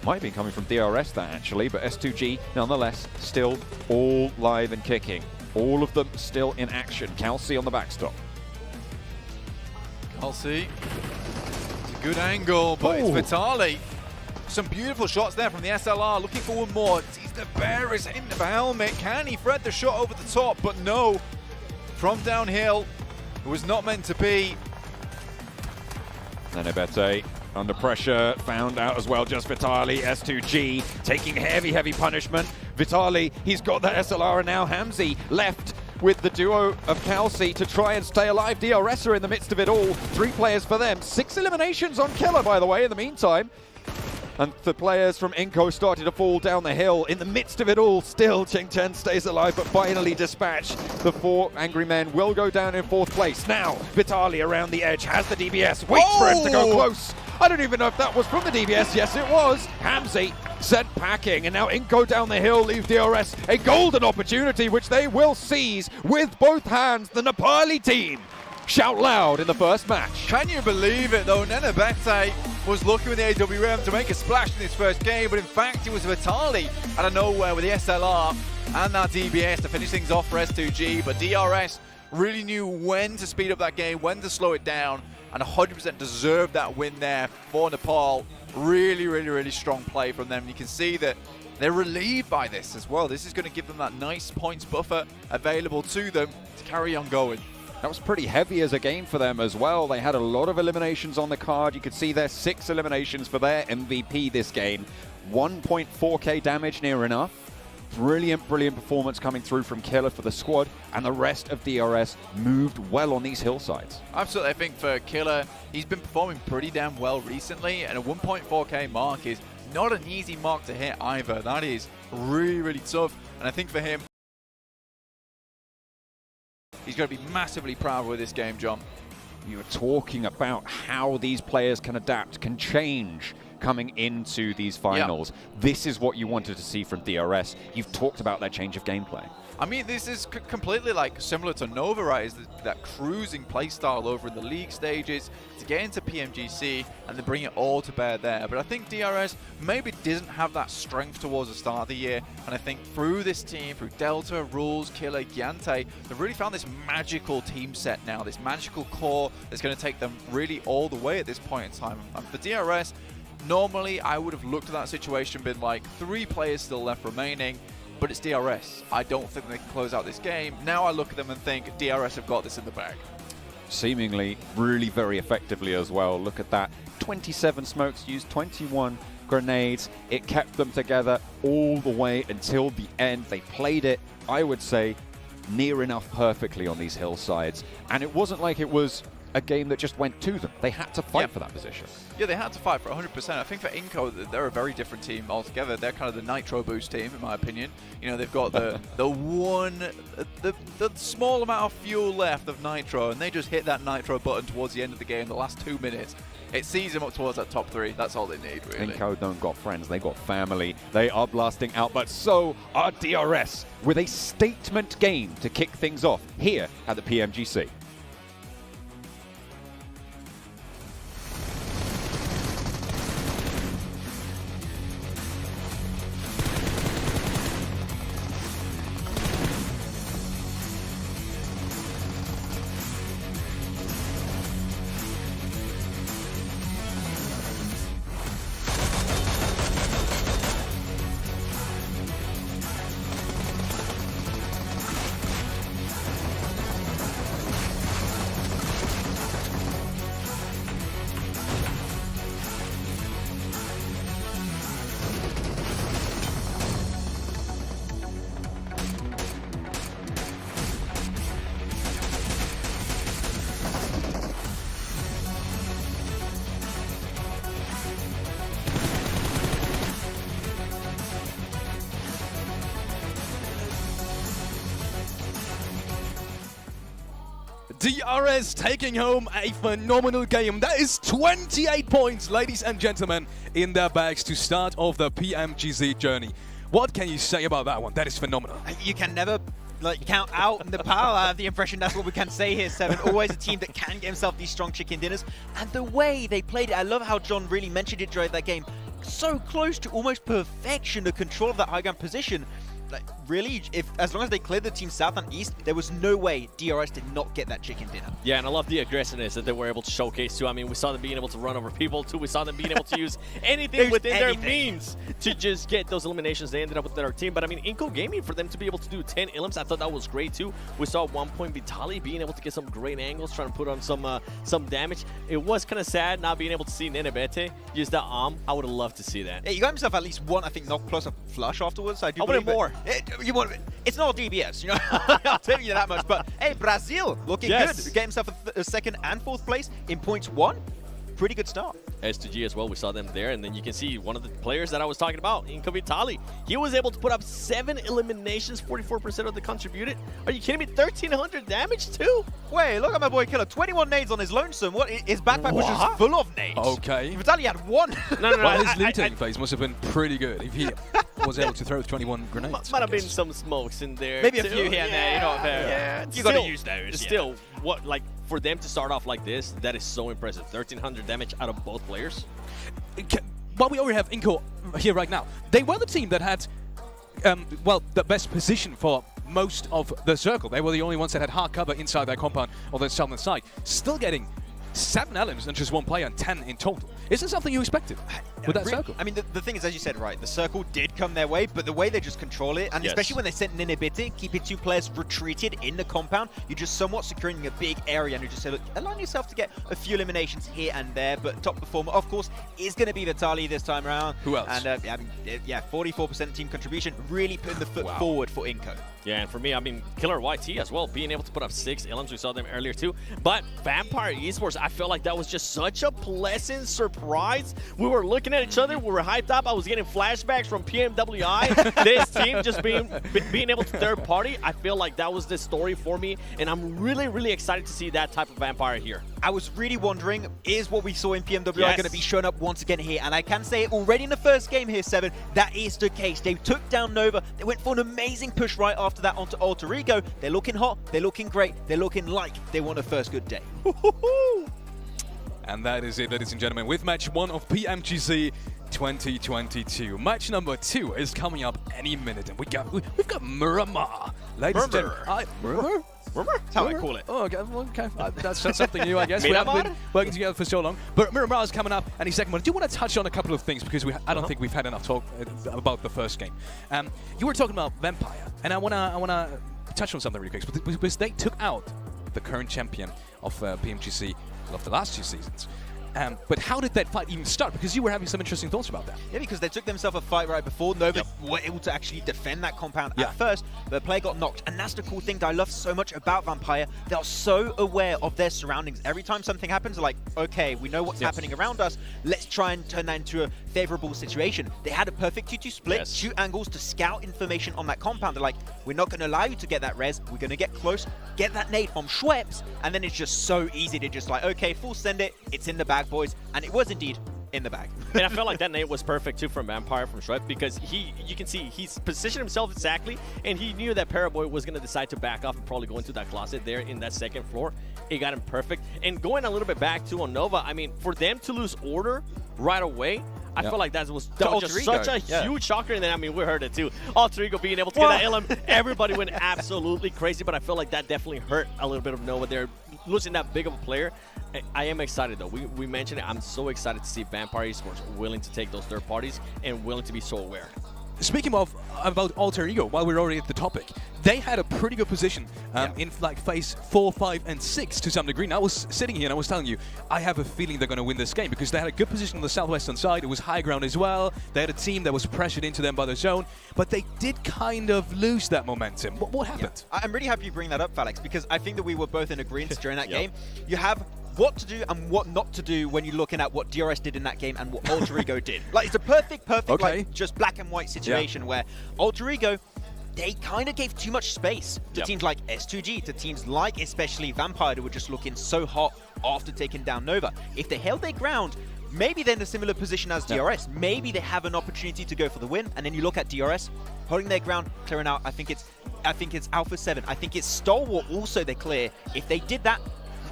Might be coming from DRS that actually, but S2G nonetheless still all live and kicking. All of them still in action. Kelsey on the backstop. Kelsey, it's a good angle, but it's Vitali. Some beautiful shots there from the SLR, looking for one more. Sees the bearers in the helmet. Can he thread the shot over the top? But no. From downhill, it was not meant to be. Nenebete under pressure, found out as well, just Vitali. S2G taking heavy, heavy punishment. Vitali, he's got the SLR, and now Hamzy left with the duo of Kelsey to try and stay alive. DRS are in the midst of it all. 3 players for them. 6 eliminations on Killer, by the way, in the meantime. And the players from Inco started to fall down the hill. In the midst of it all, still Chingchen stays alive, but finally dispatched. The 4 angry men will go down in 4th place. Now, Vitali around the edge, has the DBS, waits for him to go close. I don't even know if that was from the DBS. Yes, it was. Hamzy sent packing, and now Inco down the hill leaves DRS a golden opportunity, which they will seize with both hands. The Nepali team shout loud in the first match. Can you believe it though? Nenebete was looking with the AWM to make a splash in his first game, but in fact it was Vitali out of nowhere with the SLR and that DBS to finish things off for S2G, but DRS really knew when to speed up that game, when to slow it down, and 100% deserved that win there for Nepal. Really, really, really strong play from them. You can see that they're relieved by this as well. This is going to give them that nice points buffer available to them to carry on going. That was pretty heavy as a game for them as well. They had a lot of eliminations on the card. You could see their 6 eliminations for their MVP this game. 1.4k damage, near enough. Brilliant, brilliant performance coming through from Killer for the squad, and the rest of DRS moved well on these hillsides. Absolutely, I think for Killer, he's been performing pretty damn well recently, and a 1.4k mark is not an easy mark to hit either. That is really, really tough, and I think for him, he's going to be massively proud with this game, John. You were talking about how these players can adapt, can change coming into these finals. Yep. This is what you wanted to see from DRS. You've talked about that change of gameplay. I mean, this is completely like similar to Nova, right? Is that cruising playstyle over in the league stages to get into PMGC and then bring it all to bear there. But I think DRS maybe doesn't have that strength towards the start of the year. And I think through this team, through Delta, Rules, Killer, Gyante, they've really found this magical team set now, this magical core that's going to take them really all the way at this point in time. And for DRS, normally I would have looked at that situation, been like 3 players still left remaining. But it's DRS. I don't think they can close out this game. Now I look at them and think DRS have got this in the bag. Seemingly really very effectively as well. Look at that. 27 smokes used, 21 grenades. It kept them together all the way until the end. They played it, I would say, near enough perfectly on these hillsides. And it wasn't like it was a game that just went to them. They had to fight for that position. Yeah, they had to fight for 100%. I think for Inco, they're a very different team altogether. They're kind of the Nitro Boost team, in my opinion. You know, they've got the small amount of fuel left of Nitro, and they just hit that Nitro button towards the end of the game, the last 2 minutes. It sees them up towards that top 3. That's all they need, really. Inco don't got friends, they got family. They are blasting out, but so are DRS with a statement game to kick things off here at the PMGC. DRS taking home a phenomenal game. That is 28 points, ladies and gentlemen, in their bags to start off the PMGC journey. What can you say about that one? That is phenomenal. You can never count out the power. I have the impression that's what we can say here, Seven. Always a team that can get himself these strong chicken dinners. And the way they played it, I love how John really mentioned it during that game. So close to almost perfection, the control of that high ground position. Like, really, as long as they cleared the team south and east, there was no way DRS did not get that chicken dinner. Yeah, and I love the aggressiveness that they were able to showcase too. I mean, we saw them being able to run over people too. We saw them being able to use anything within their means to just get those eliminations. They ended up with their team. But I mean, Inco Gaming, for them to be able to do 10 elims, I thought that was great too. We saw at one point Vitali being able to get some great angles, trying to put on some damage. It was kind of sad not being able to see Nenebete use that arm. I would have loved to see that. Yeah, you got himself at least one, I think, knock plus a flush afterwards. I wanted more. It's not DBS, you know. I'll tell you that much. But hey, Brazil looking good. Get himself a second and fourth place in points 1. Pretty good start. S2G as well, we saw them there, and then you can see one of the players that I was talking about, Inco Vitali. He was able to put up 7 eliminations, 44% of the contributed. Are you kidding me? 1,300 damage too? Wait, look at my boy Killer. 21 nades on his lonesome. What? His backpack was just full of nades. Okay. Vitali had 1. No. Well, his looting phase must have been pretty good if he was able to throw 21 grenades. Might have been some smokes in there. Maybe too. a few here and there. You know, Yeah, you got to use those. Still, what, like, for them to start off like this, that is so impressive. 1,300 damage out of both players. Well, we already have Inco here right now. They were the team that had, well, the best position for most of the circle. They were the only ones that had hard cover inside their compound on the southern side. Still getting 7 elims and just 1 player and 10 in total. Is this something you expected with that circle? I mean, the thing is, as you said, right, the circle did come their way, but the way they just control it, and especially when they sent Nenebete, keeping 2 players retreated in the compound, you're just somewhat securing a big area, and you just say, look, allowing yourself to get a few eliminations here and there, but top performer, of course, is going to be Vitali this time around. Who else? And, I mean, yeah, 44% team contribution, really putting the foot forward for Inco. Yeah, and for me, I mean, Killer YT as well, being able to put up 6 elims. We saw them earlier too. But Vampire Esports, I felt like that was just such a pleasant surprise. We were looking at each other, we were hyped up. I was getting flashbacks from PMWI. This team just being able to third party. I feel like that was the story for me, and I'm really, really excited to see that type of Vampire here. I was really wondering, is what we saw in PMWI going to be shown up once again here? And I can say it already in the first game here, Seven, that is the case. They took down Nova. They went for an amazing push right after that onto Alter Ego. They're looking hot. They're looking great. They're looking like they want a first good day. And that is it, ladies and gentlemen, with match 1 of PMGC 2022. Match number 2 is coming up any minute, and we've got Miramar, ladies and gentlemen. Miramar? That's how I call it. Oh, okay. That's something new, I guess. We haven't been working together for so long. But Miramar is coming up any second. I do want to touch on a couple of things because I don't think we've had enough talk about the first game. You were talking about Vampire, and I wanna touch on something really quick because they took out the current champion of PMGC of the last 2 seasons. But how did that fight even start? Because you were having some interesting thoughts about that. Yeah, because they took themselves a fight right before. Nova were able to actually defend that compound at first, but the player got knocked. And that's the cool thing that I love so much about Vampire. They are so aware of their surroundings. Every time something happens, they're like, okay, we know what's happening around us. Let's try and turn that into a favorable situation. They had a perfect 2-2 split, shoot angles to scout information on that compound. They're like, we're not going to allow you to get that res. We're going to get close, get that nade from Schweppes, and then it's just so easy to just like, okay, full send it. It's in the bag, boys. And it was indeed in the bag. And I felt like that nade was perfect too from Vampire, from Schweppes, because you can see he's positioned himself exactly, and he knew that Paraboy was going to decide to back off and probably go into that closet there in that second floor. It got him perfect. And going a little bit back to on Nova, I mean, for them to lose order right away, I feel like that was just such a huge shocker. And then, I mean, we heard it too. Alter Ego being able to get that LM, everybody went absolutely crazy, but I feel like that definitely hurt a little bit of Nova there, losing that big of a player. I am excited, though. We mentioned it. I'm so excited to see Vampire Esports willing to take those third parties and willing to be so aware. Speaking of about Alter Ego, while we're already at the topic, they had a pretty good position in like phase 4, 5, and 6 to some degree. And I was sitting here and I was telling you, I have a feeling they're going to win this game because they had a good position on the southwestern side. It was high ground as well. They had a team that was pressured into them by the zone, but they did kind of lose that momentum. What happened? I'm really happy you bring that up, Felix, because I think that we were both in agreement during that game. You have what to do and what not to do when you're looking at what DRS did in that game and what Alter Ego did. Like, it's a perfect, like, just black and white situation where Alter Ego, they kind of gave too much space to teams like S2G, to teams like especially Vampire, who were just looking so hot after taking down Nova. If they held their ground, maybe they're in a similar position as DRS. Maybe they have an opportunity to go for the win. And then you look at DRS, holding their ground, clearing out. I think it's Alpha 7. I think it's Stalwart also they clear. If they did that,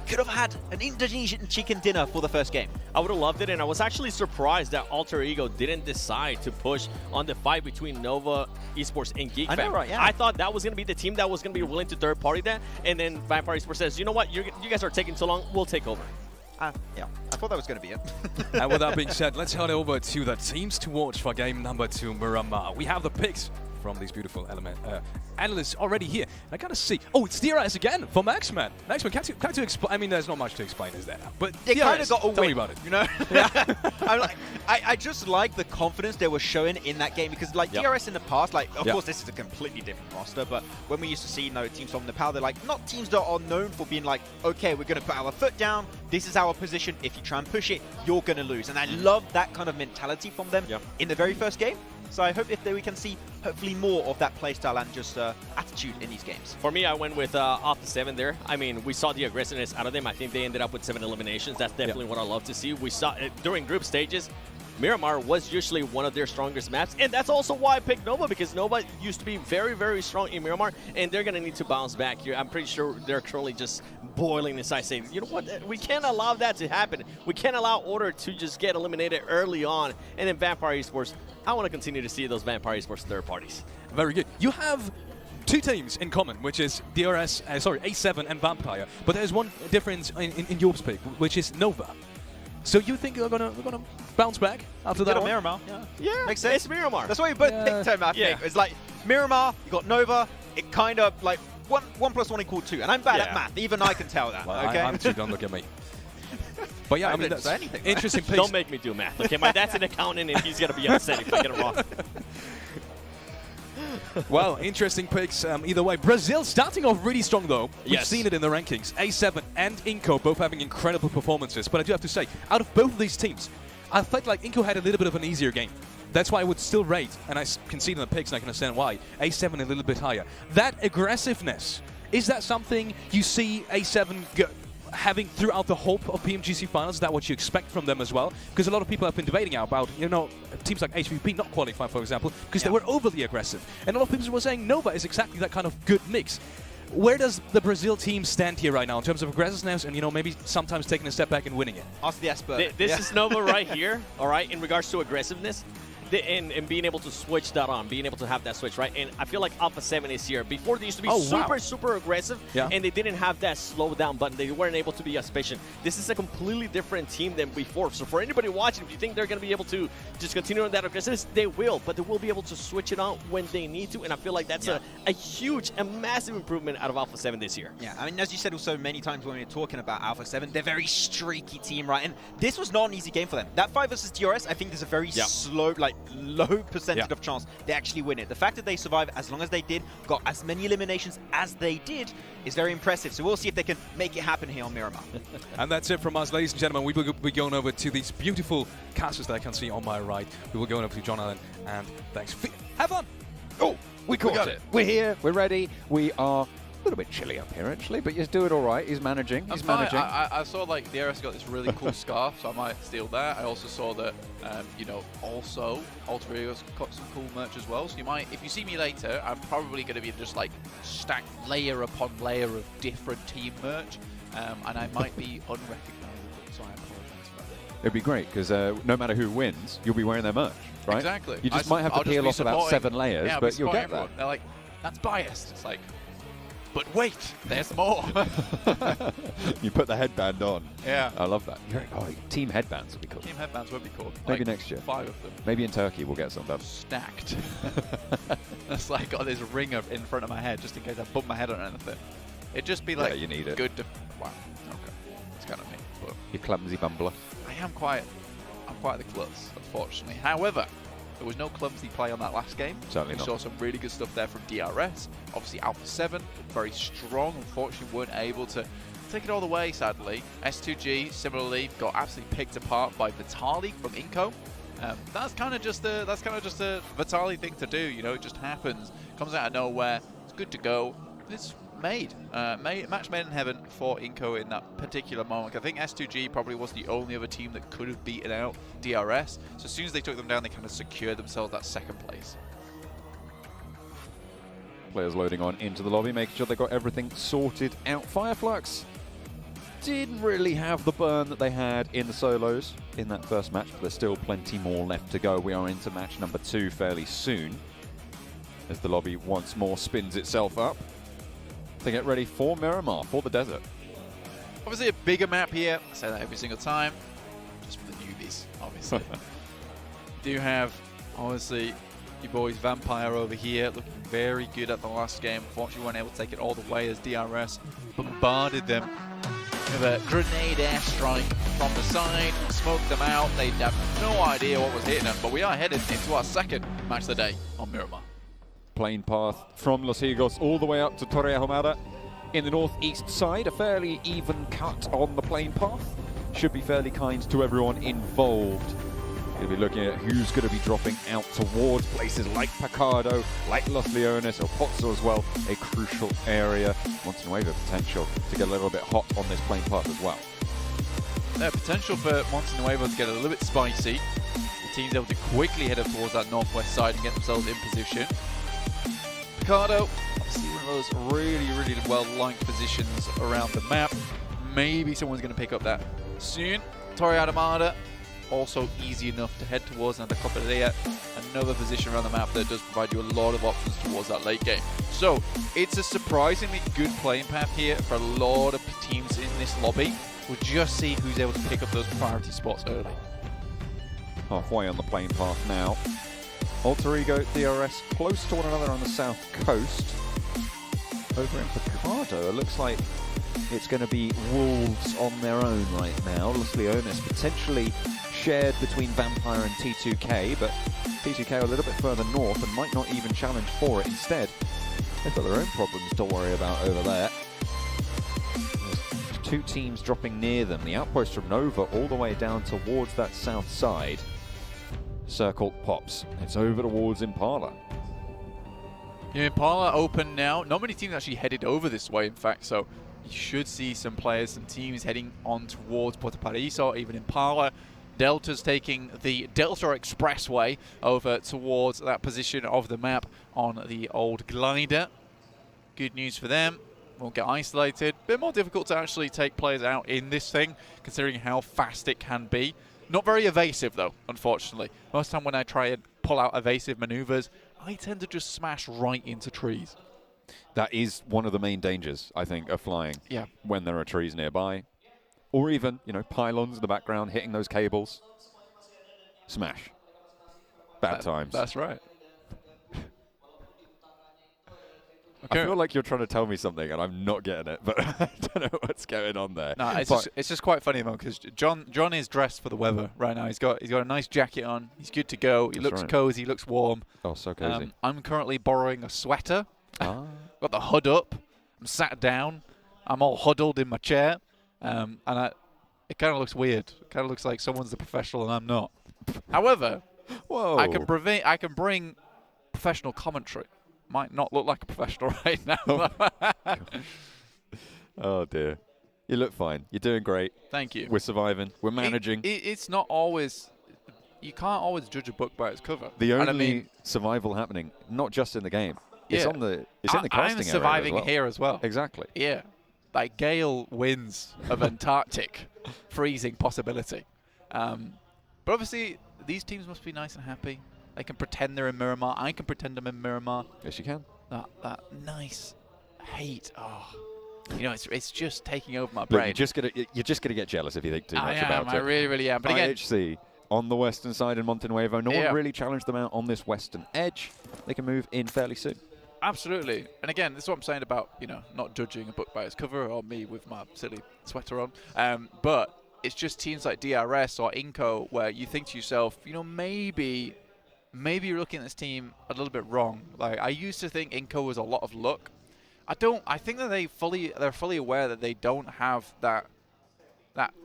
could have had an Indonesian chicken dinner for the first game. I would have loved it, and I was actually surprised that Alter Ego didn't decide to push on the fight between Nova Esports and Geek Fam. I thought that was going to be the team that was going to be willing to third party that, and then Vampire Esports says, you know what, you guys are taking too long, we'll take over. Yeah, I thought that was going to be it. And with that being said, let's head over to the teams to watch for game number 2, Miramar. We have the picks from these beautiful analysts already here. I gotta see. Oh, it's DRS again for Maxman. Maxman, can't you explain? I mean, there's not much to explain, is there? But they kind of got a win. Tell me about it. You know? I just like the confidence they were showing in that game because, like, DRS in the past, like, of course, this is a completely different roster, but when we used to see teams from Nepal, they're like, not teams that are known for being like, okay, we're going to put our foot down. This is our position. If you try and push it, you're going to lose. And I love that kind of mentality from them in the very first game. So I hope we can see hopefully more of that playstyle and just attitude in these games. For me, I went with off the 7 there. I mean, we saw the aggressiveness out of them. I think they ended up with 7 eliminations. That's definitely what I love to see. We saw it during group stages. Miramar was usually one of their strongest maps, and that's also why I picked Nova, because Nova used to be very, very strong in Miramar, and they're going to need to bounce back here. I'm pretty sure they're currently just boiling inside, saying, you know what, we can't allow that to happen. We can't allow Order to just get eliminated early on, and then Vampire Esports, I want to continue to see those Vampire Esports third parties. Very good. You have 2 teams in common, which is DRS, A7 and Vampire, but there's one difference in your pick, which is Nova. So you think they're gonna bounce back after that? Miramar, yeah, makes sense. It's Miramar. That's why we both picked him. I think it's like Miramar. You got Nova. It kind of like 1 + 1 = 2, and I'm bad at math. Even I can tell that. Well, okay, I'm too. Don't look at me. But yeah, I mean, that's anything, right? interesting. Don't make me do math. Okay, my dad's an accountant, and he's gonna be upset if I get it wrong. Well, interesting picks either way. Brazil starting off really strong, though. We've seen it in the rankings. A7 and Inco both having incredible performances. But I do have to say, out of both of these teams, I felt like Inco had a little bit of an easier game. That's why I would still rate, and I can see it in the picks, and I can understand why, A7 a little bit higher. That aggressiveness, is that something you see A7 having throughout the whole of PMGC Finals? Is that what you expect from them as well? Because a lot of people have been debating about, teams like HVP not qualifying, for example, because they were overly aggressive. And a lot of people were saying Nova is exactly that kind of good mix. Where does the Brazil team stand here right now in terms of aggressiveness and, maybe sometimes taking a step back and winning it? Ask the expert. This is Nova right here, all right, in regards to aggressiveness. and being able to switch that on, being able to have that switch, right? And I feel like Alpha 7 is here. Before, they used to be super aggressive, and they didn't have that slow down button. They weren't able to be as patient. This is a completely different team than before. So for anybody watching, if you think they're going to be able to just continue on that aggressiveness, they will, but they will be able to switch it on when they need to, and I feel like that's a huge and massive improvement out of Alpha 7 this year. Yeah, I mean, as you said also many times when we were talking about Alpha 7, they're a very streaky team, right? And this was not an easy game for them. That 5 versus DRS, I think there's a very slow, like, low percentage of chance they actually win it. The fact that they survive as long as they did, got as many eliminations as they did, is very impressive. So we'll see if they can make it happen here on Miramar. And that's it from us, ladies and gentlemen. We will be going over to these beautiful castles that I can see on my right. We will go over to John Allen, and thanks. Have fun! Oh, we got it. We're here. We're ready. We are a little bit chilly up here, actually, but he's doing all right. He's managing. He's managing. I saw like DRS got this really cool scarf, so I might steal that. I also saw that, you know, also Alter Ego's got some cool merch as well. So you might, if you see me later, I'm probably going to be just like stacked layer upon layer of different team merch, and I might be unrecognizable. So I apologize for that. It'd be great because no matter who wins, you'll be wearing their merch, right? Exactly. You just might have to peel off about 7 layers, but you'll get that. They're like, that's biased. It's like, but wait, there's more. You put the headband on. Yeah. I love that. Team headbands would be cool. Team headbands would be cool. Maybe like next year. 5 of them. Maybe in Turkey we'll get some of them. Stacked. It's like got this ring in front of my head just in case I bump my head on anything. It'd just be like, you need it. Good. Wow. Okay. It's kind of me. But You clumsy bumbler. I'm quite the klutz, unfortunately. However, there was no clumsy play on that last game. Certainly we not. saw some really good stuff there from DRS. Obviously, Alpha 7, very strong. Unfortunately, weren't able to take it all the way, sadly. S2G, similarly, got absolutely picked apart by Vitali from Inco. That's kind of just a Vitali thing to do. You know, it just happens. Comes out of nowhere. It's good to go. It's match made in heaven for Inco in that particular moment. I think S2G probably was the only other team that could have beaten out DRS. So as soon as they took them down, they kind of secured themselves that 2nd place. Players loading on into the lobby, making sure they got everything sorted out. Fireflux didn't really have the burn that they had in the solos in that first match, but there's still plenty more left to go. We are into match number 2 fairly soon as the lobby once more spins itself up to get ready for Miramar, for the desert. Obviously a bigger map here. I say that every single time. Just for the newbies, obviously. Do have, obviously, your boys Vampire over here looking very good at the last game. Unfortunately, weren't able to take it all the way as DRS bombarded them with a grenade airstrike from the side, smoked them out. They have no idea what was hitting them, but we are headed into our 2nd match of the day on Miramar. Plane path from Los Higos all the way up to Torre Ahumada in the northeast side. A fairly even cut on the plane path. Should be fairly kind to everyone involved. You'll be looking at who's going to be dropping out towards places like Picado, like Los Leones, or Pozzo as well. A crucial area. Montenuevo potential to get a little bit hot on this plane path as well. Potential for Montenuevo to get a little bit spicy. The team's able to quickly head up towards that northwest side and get themselves in position. Picado, obviously one of those really well-liked positions around the map. Maybe someone's going to pick up that soon. Torre Ahumada, also easy enough to head towards. And the Coperia, another position around the map that does provide you a lot of options towards that late game. So it's a surprisingly good playing path here for a lot of teams in this lobby. We'll just see who's able to pick up those priority spots early. Halfway on the plane path now. Alter Ego, DRS close to one another on the south coast. Over in Picado, it looks like it's going to be Wolves on their own right now. Los Leones potentially shared between Vampire and T2K, but T2K are a little bit further north and might not even challenge for it. Instead, they've got their own problems to worry about over there. There's 2 teams dropping near them. The outpost from Nova all the way down towards that south side. Circle pops. It's over towards Impala. Yeah, Impala open now. Not many teams actually headed over this way, in fact, so you should see some players, some teams heading on towards Puerto Paraíso, even Impala. Delta's taking the Delta Expressway over towards that position of the map on the old glider. Good news for them. Won't get isolated. Bit more difficult to actually take players out in this thing, considering how fast it can be. Not very evasive, though, unfortunately. Most time when I try and pull out evasive maneuvers. I tend to just smash right into trees. That is one of the main dangers, I think, of flying. Yeah. When there are trees nearby. Or even, you know, pylons in the background, hitting those cables. Smash. Bad times. That's right. I feel like you're trying to tell me something and I'm not getting it, but I don't know what's going on there. No, it's just quite funny, man, because John is dressed for the weather right now. He's got a nice jacket on. He's good to go. He looks cozy. He looks warm. Oh, so cozy. I'm currently borrowing a sweater. Ah. Got the hood up. I'm sat down. I'm all huddled in my chair, and it kind of looks weird. It kind of looks like someone's the professional and I'm not. However, Whoa. I can bring professional commentary. Might not look like a professional right now. Oh dear. You look fine. You're doing great. Thank you. We're surviving. We're managing. It's not always. You can't always judge a book by its cover. The only survival happening, not just in the game. It's Yeah. in the casting area I'm as surviving well. here as well. Exactly. Yeah. Like Gale wins of Antarctic freezing possibility. But obviously, these teams must be nice and happy. They can pretend they're in Miramar. I can pretend I'm in Miramar. Yes, you can. That nice hate. Oh, you know, it's just taking over my brain. Look, you're just gonna get jealous if you think too much about it. I really, really am. But again, IHC on the western side in Montenuevo. No Yeah. one really challenged them out on this western edge. They can move in fairly soon. absolutely. And again, this is what I'm saying about, you know, not judging a book by its cover, or me with my silly sweater on. But it's just teams like DRS or Inco where you think to yourself, you know, maybe you're looking at this team a little bit wrong. Like, I used to think Inco was a lot of luck. I think that they're fully aware that they don't have that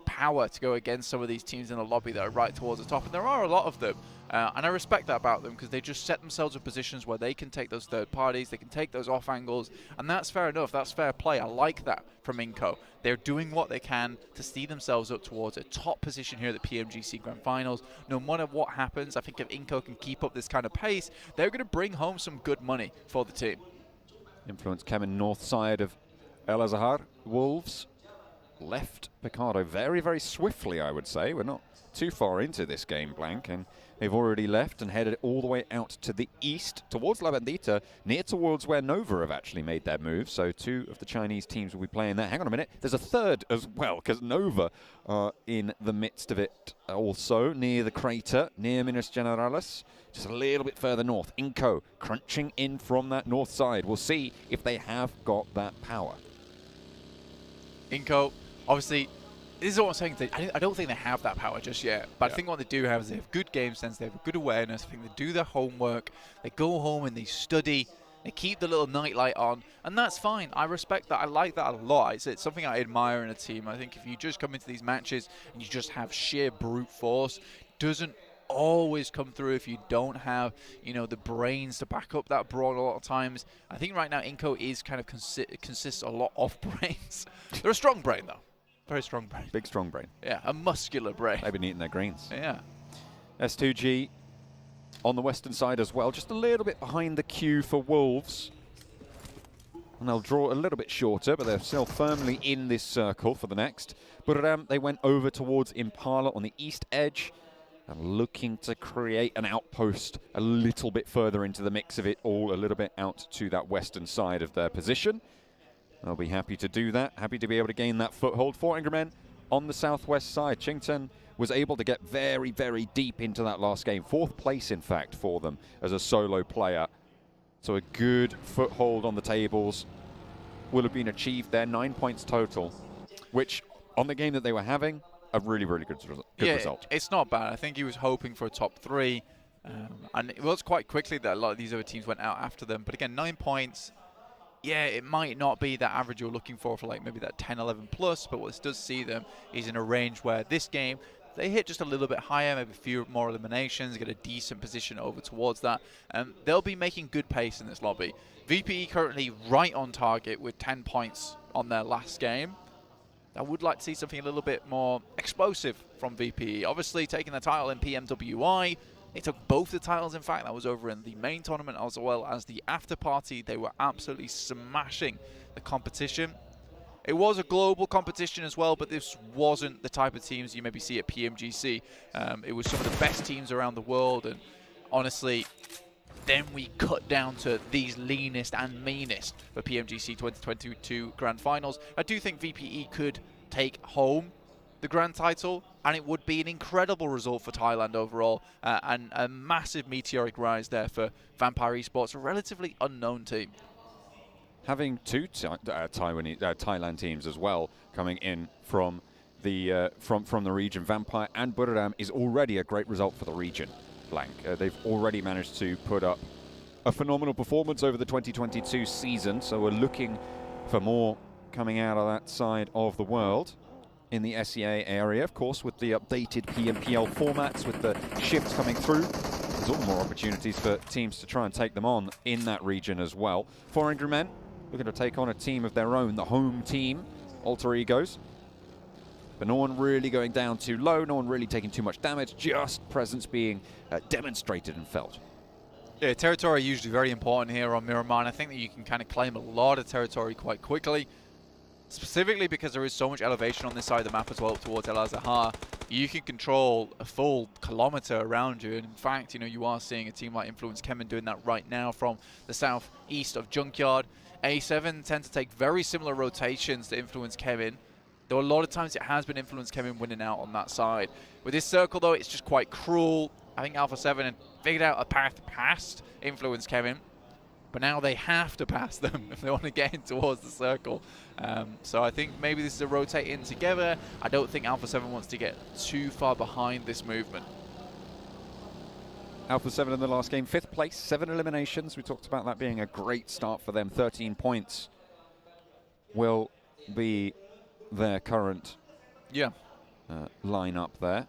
power to go against some of these teams in the lobby that are right towards the top, and there are a lot of them, and I respect that about them because they just set themselves in positions where they can take those third parties, they can take those off angles, and that's fair enough. That's fair play. I like that from Inco. They're doing what they can to see themselves up towards a top position here at the PMGC Grand Finals. No matter what happens, I think if Inco can keep up this kind of pace, they're going to bring home some good money for the team. Influence coming north side of El Azahar. Wolves left Picardo very, very swiftly, I would say. We're not too far into this game, Blank, and they've already left and headed all the way out to the east, towards La Bandita, near towards where Nova have actually made their move. So two of the Chinese teams will be playing there. Hang on a minute, there's a third as well, because Nova are in the midst of it also, near the crater, near Minas Generalis, just a little bit further north. Inco crunching in from that north side. We'll see if they have got that power. Inco, obviously, this is what I'm saying. I don't think they have that power just yet. But I think what they do have is they have good game sense, they have good awareness. I think they do their homework. They go home and they study. They keep the little nightlight on, and that's fine. I respect that. I like that a lot. It's something I admire in a team. I think if you just come into these matches and you just have sheer brute force, doesn't always come through if you don't have, you know, the brains to back up that brawn a lot of times. I think right now Inco is kind of consists a lot of brains. They're a strong brain though. Very strong brain. Big, strong brain. Yeah, a muscular brain. They've been eating their greens. Yeah. S2G on the western side as well, just a little bit behind the queue for Wolves. And they'll draw a little bit shorter, but they're still firmly in this circle for the next. But they went over towards Impala on the east edge and looking to create an outpost a little bit further into the mix of it all, a little bit out to that western side of their position. They'll be happy to do that, happy to be able to gain that foothold. 4 Angry Men on the southwest side. Chington was able to get very, very deep into that last game. 4th place, in fact, for them as a solo player. So a good foothold on the tables will have been achieved there. 9 points total, which on the game that they were having, a really, really good result. It's not bad. I think he was hoping for a top 3. And it was quite quickly that a lot of these other teams went out after them. But again, 9 points. Yeah, it might not be that average you're looking for like maybe that 10, 11 plus, but what this does see them is in a range where this game, they hit just a little bit higher, maybe a few more eliminations, get a decent position over towards that. They'll be making good pace in this lobby. VPE currently right on target with 10 points on their last game. I would like to see something a little bit more explosive from VPE. Obviously, taking the title in PMWI, they took both the titles, in fact. That was over in the main tournament as well as the after party. They were absolutely smashing the competition. It was a global competition as well, but this wasn't the type of teams you maybe see at PMGC. It was some of the best teams around the world, and honestly, then we cut down to these leanest and meanest for PMGC 2022 Grand Finals. I do think VPE could take home the grand title, and it would be an incredible result for Thailand overall, and a massive meteoric rise there for Vampire Esports, a relatively unknown team. Having two Thailand teams as well coming in from the region, Vampire and Buriram, is already a great result for the region. Blank. They've already managed to put up a phenomenal performance over the 2022 season, so we're looking for more coming out of that side of the world. In the SEA area, of course, with the updated PMPL formats, with the shifts coming through, there's all the more opportunities for teams to try and take them on in that region as well. 400 men looking to take on a team of their own, the home team, Alter Egos. But no one really going down too low, no one really taking too much damage, just presence being demonstrated and felt. Yeah, territory usually very important here on Miramar. I think that you can kind of claim a lot of territory quite quickly. Specifically because there is so much elevation on this side of the map as well towards El Azahar. You can control a full kilometer around you, and in fact, you know, you are seeing a team like Influence Kemin doing that right now from the southeast of Junkyard. A7 tend to take very similar rotations to Influence Kemin, though a lot of times it has been Influence Kemin winning out on that side. With this circle though, it's just quite cruel. I think Alpha 7 had figured out a path past Influence Kemin, but now they have to pass them if they want to get in towards the circle. So I think maybe this is a rotate in together. I don't think Alpha 7 wants to get too far behind this movement. Alpha 7 in the last game, 5th place, 7 eliminations. We talked about that being a great start for them. 13 points will be their current lineup there.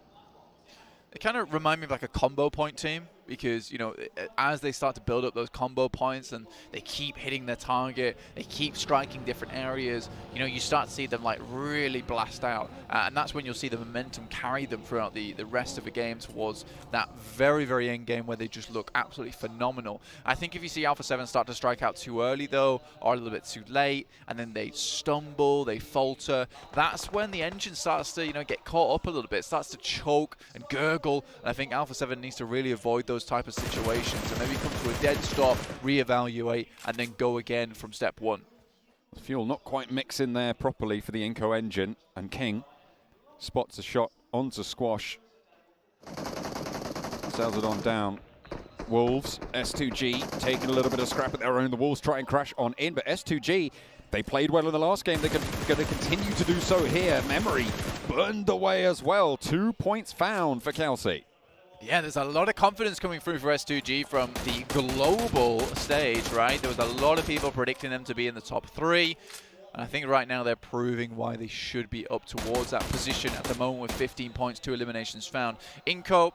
They kind of remind me of like a combo point team, because, you know, as they start to build up those combo points and they keep hitting their target, they keep striking different areas, you know, you start to see them like really blast out, and that's when you'll see the momentum carry them throughout the rest of the game towards that very, very end game where they just look absolutely phenomenal. I think if you see Alpha 7 start to strike out too early though, or a little bit too late, and then they stumble, they falter, that's when the engine starts to, you know, get caught up a little bit, starts to choke and gurgle, and I think Alpha 7 needs to really avoid those type of situations and maybe come to a dead stop, reevaluate, and then go again from step one. Fuel not quite mixing there properly for the Inco engine, and King spots a shot onto Squash. Sells it on down. Wolves, S2G taking a little bit of scrap at their own. The Wolves try and crash on in, but S2G, they played well in the last game. They're going to continue to do so here. Memory burned away as well. 2 points found for Kelsey. Yeah, there's a lot of confidence coming through for S2G from the global stage, right? There was a lot of people predicting them to be in the top 3. And I think right now they're proving why they should be up towards that position at the moment with 15 points, 2 eliminations found. Inco,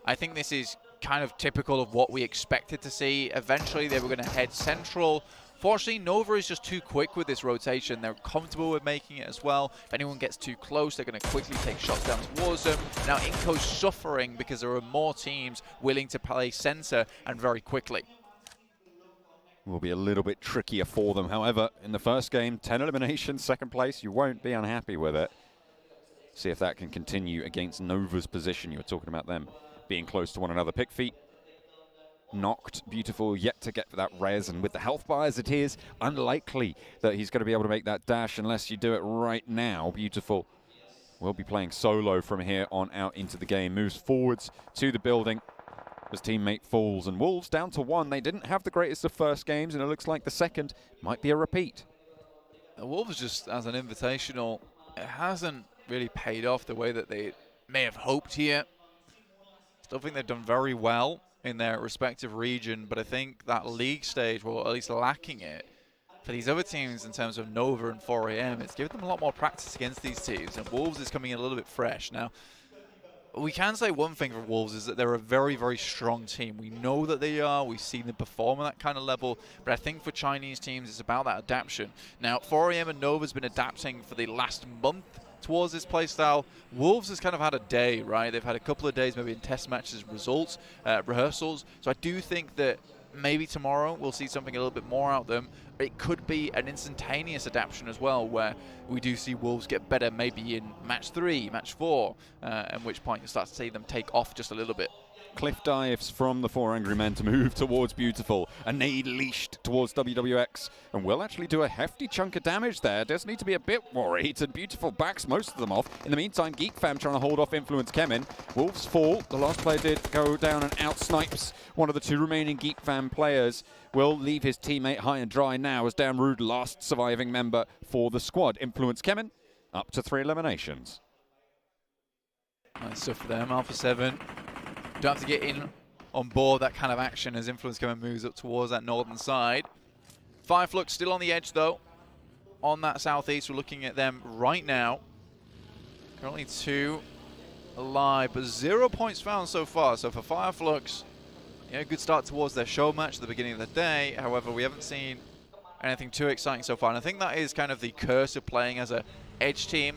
I think this is kind of typical of what we expected to see. Eventually they were going to head central. Fortunately, Nova is just too quick with this rotation. They're comfortable with making it as well. If anyone gets too close, they're going to quickly take shots down towards them. Now, Inco's suffering because there are more teams willing to play center and very quickly. Will be a little bit trickier for them. However, in the first game, 10 eliminations, 2nd place. You won't be unhappy with it. See if that can continue against Nova's position. You were talking about them being close to one another. Pick feet. Knocked, beautiful, yet to get that res, and with the health bar as it is, unlikely that he's going to be able to make that dash unless you do it right now. Beautiful. We'll be playing solo from here on out into the game. Moves forwards to the building. His teammate falls, and Wolves down to 1. They didn't have the greatest of first games, and it looks like the second might be a repeat. The Wolves, just as an invitational, it hasn't really paid off the way that they may have hoped here. Still think they've done very well in their respective region, but I think that league stage, well, at least lacking it for these other teams in terms of Nova and 4AM. It's given them a lot more practice against these teams, and Wolves is coming in a little bit fresh. Now, we can say one thing for Wolves is that they're a very, very strong team. We know that they are. We've seen them perform at that kind of level, but I think for Chinese teams, it's about that adaptation. Now, 4AM and Nova's been adapting for the last month towards this playstyle. Wolves has kind of had a day, right? They've had a couple of days maybe in test matches, results, rehearsals. So I do think that maybe tomorrow we'll see something a little bit more out of them. It could be an instantaneous adaptation as well, where we do see Wolves get better maybe in match 3, match 4, at which point you start to see them take off just a little bit. Cliff dives from the 4 Angry Men to move towards Beautiful. A nade leashed towards WWX and will actually do a hefty chunk of damage there. Does need to be a bit worried, and Beautiful backs most of them off. In the meantime, Geek Fam trying to hold off Influence Kemin. Wolves fall. The last player did go down and out-snipes one of the 2 remaining Geek Fam players. Will leave his teammate high and dry now as Damn Rude, last surviving member for the squad. Influence Kemin up to 3 eliminations. Nice stuff for them. Alpha 7. Don't have to get in on board that kind of action as Influence Kemin moves up towards that northern side. Fireflux still on the edge though. On that southeast, we're looking at them right now. Currently 2 alive, but 0 points found so far. So for Fireflux, yeah, good start towards their show match at the beginning of the day. However, we haven't seen anything too exciting so far. And I think that is kind of the curse of playing as a edge team.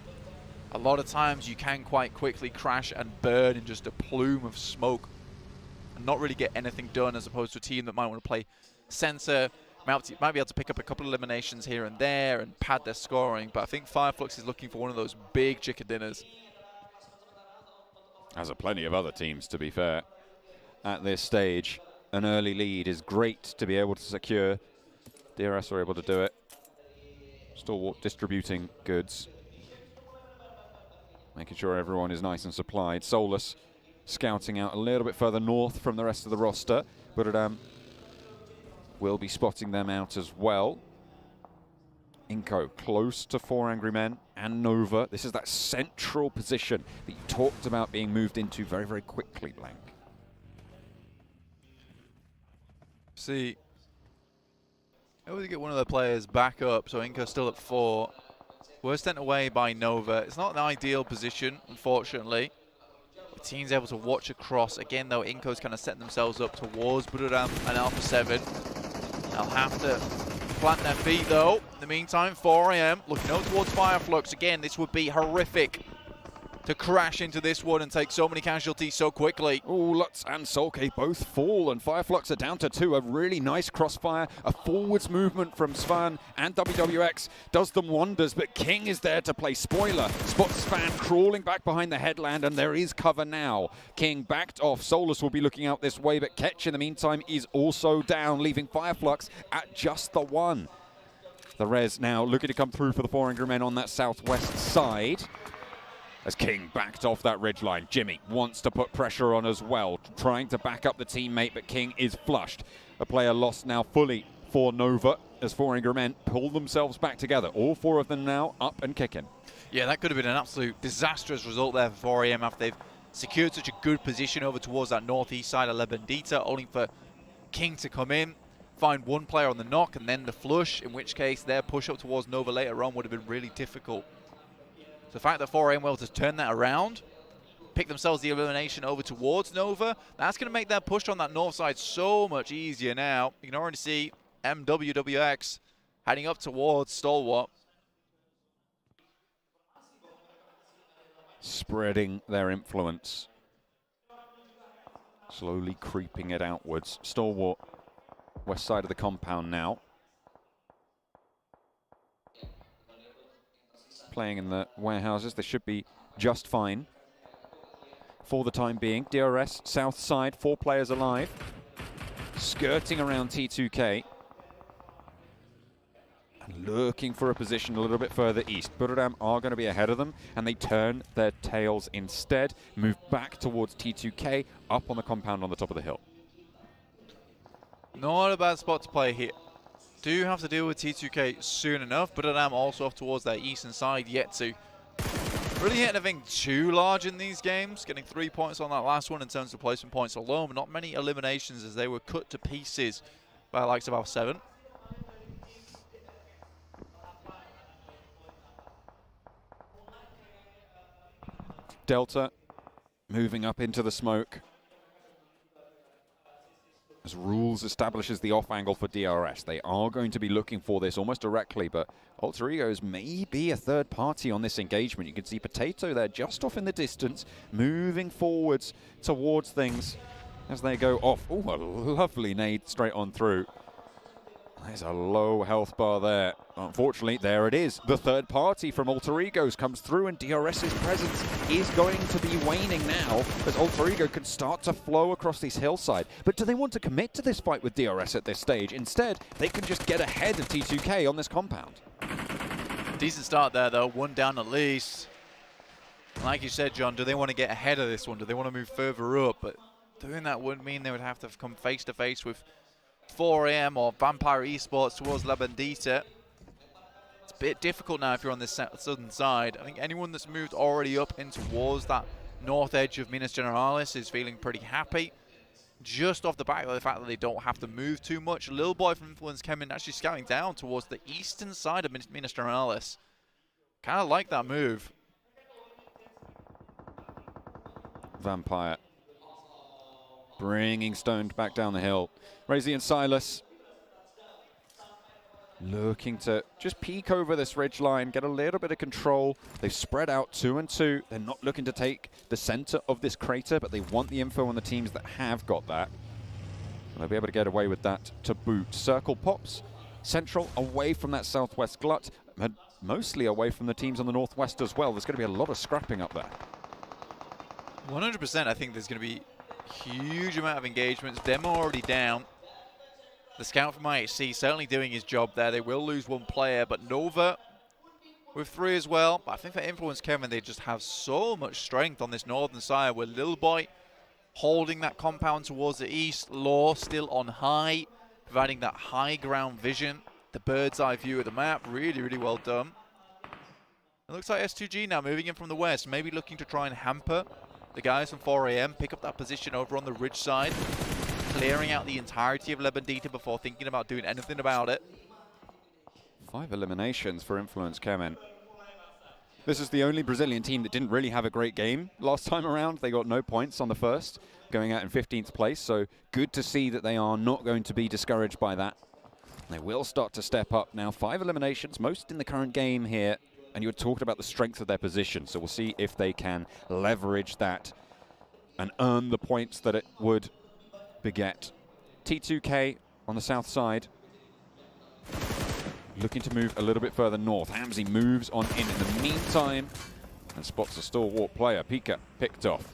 A lot of times you can quite quickly crash and burn in just a plume of smoke and not really get anything done, as opposed to a team that might want to play center, might be able to pick up a couple of eliminations here and there and pad their scoring. But I think Fireflux is looking for one of those big chicken dinners. As are plenty of other teams, to be fair. At this stage, an early lead is great to be able to secure. DRS are able to do it. Stalwart distributing goods, making sure everyone is nice and supplied. Solus scouting out a little bit further north from the rest of the roster, but will be spotting them out as well. Inko close to 4 Angry Men and Nova. This is that central position that you talked about being moved into very, very quickly, Blank. See, able to get one of the players back up, so Inko's still at 4. We're sent away by Nova. It's not an ideal position, unfortunately. The team's able to watch across. Again, though, Inko's kind of setting themselves up towards Buduram and Alpha 7. They'll have to plant their feet, though. In the meantime, 4 AM looking out towards Fireflux. Again, this would be horrific to crash into this one and take so many casualties so quickly. Oh, Lutz and Solke both fall, and Fireflux are down to 2. A really nice crossfire, a forwards movement from Svan, and WWX does them wonders, but King is there to play spoiler. Spots Svan crawling back behind the headland, and there is cover now. King backed off. Solus will be looking out this way, but Ketch in the meantime is also down, leaving Fireflux at just the 1. The res now looking to come through for the 4 Angry Men on that southwest side. As King backed off that ridgeline, Jimmy wants to put pressure on as well, trying to back up the teammate, but King is flushed. A player lost now fully for Nova as 4 Angry Men pull themselves back together. All 4 of them now up and kicking. Yeah, that could have been an absolute disastrous result there for 4 AM after they've secured such a good position over towards that northeast side of La Bendita, only for King to come in, find one player on the knock and then the flush, in which case their push up towards Nova later on would have been really difficult. The fact that 4 AM will just turn that around, pick themselves the elimination over towards Nova, that's going to make their push on that north side so much easier now. You can already see MWWX heading up towards Stalwart. Spreading their influence. Slowly creeping it outwards. Stalwart, west side of the compound now. Playing in the warehouses, they should be just fine for the time being. DRS, south side, 4 players alive. Skirting around T2K. And looking for a position a little bit further east. Buduram are going to be ahead of them, and they turn their tails instead. Move back towards T2K, up on the compound on the top of the hill. Not a bad spot to play here. Do have to deal with T2K soon enough, but I'm also off towards that eastern side yet to really hit anything too large in these games. Getting 3 points on that last one in terms of placement points alone, but not many eliminations as they were cut to pieces by the likes of Alpha 7. Delta moving up into the smoke. As Rules establishes the off angle for DRS, they are going to be looking for this almost directly, but Alter Egos may be a third party on this engagement. You can see Potato there just off in the distance, moving forwards towards things as they go off. Oh, a lovely nade straight on through. There's a low health bar there. Unfortunately, there it is. The third party from Alter Egos comes through, and DRS's presence is going to be waning now as Alter Ego can start to flow across this hillside. But do they want to commit to this fight with DRS at this stage? Instead, they can just get ahead of T2K on this compound. Decent start there, though. One down at least. Like you said, John, do they want to get ahead of this one? Do they want to move further up? But doing that would mean they would have to come face-to-face with 4AM or Vampire Esports towards La Bandita. It's a bit difficult now if you're on this southern side. I think anyone that's moved already up in towards that north edge of Minas Generalis is feeling pretty happy. Just off the back of the fact that they don't have to move too much. Little Boy from Influence came in actually scouting down towards the eastern side of Minas Generalis. Kind of like that move. Vampire bringing Stoned back down the hill. Razy and Silas looking to just peek over this ridge line, get a little bit of control. They've spread out 2 and 2. They're not looking to take the center of this crater, but they want the info on the teams that have got that. And they'll be able to get away with that to boot. Circle pops. Central away from that southwest glut, and mostly away from the teams on the northwest as well. There's going to be a lot of scrapping up there. 100%. I think there's going to be a huge amount of engagements. Demo already down. The scout from IHC certainly doing his job there. They will lose 1 player, but Nova with 3 as well. But I think for Influence Kevin, they just have so much strength on this northern side with Little Boy holding that compound towards the east. Law still on high, providing that high ground vision. The bird's eye view of the map. Really, really well done. It looks like S2G now moving in from the west, maybe looking to try and hamper the guys from 4AM, pick up that position over on the ridge side, clearing out the entirety of La Bandita before thinking about doing anything about it. 5 eliminations for Influence Kemen. This is the only Brazilian team that didn't really have a great game last time around. They got no points on the first, going out in 15th place, so good to see that they are not going to be discouraged by that. They will start to step up now. 5 eliminations, most in the current game here. And you were talking about the strength of their position, so we'll see if they can leverage that and earn the points that it would beget. T2K on the south side, looking to move a little bit further north. Hamzy moves on in the meantime and spots a stalwart player. Pika picked off.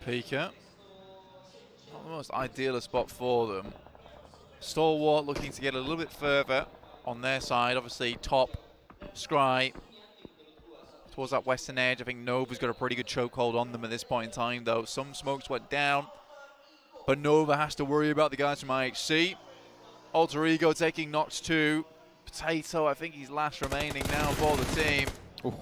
Pika, not the most ideal a spot for them. Stalwart looking to get a little bit further on their side. Obviously, top, Scry towards that western edge. I think Nova's got a pretty good chokehold on them at this point in time, though. Some smokes went down, but Nova has to worry about the guys from IHC. Alter Ego taking Nox 2. Potato, I think he's last remaining now for the team. Ooh.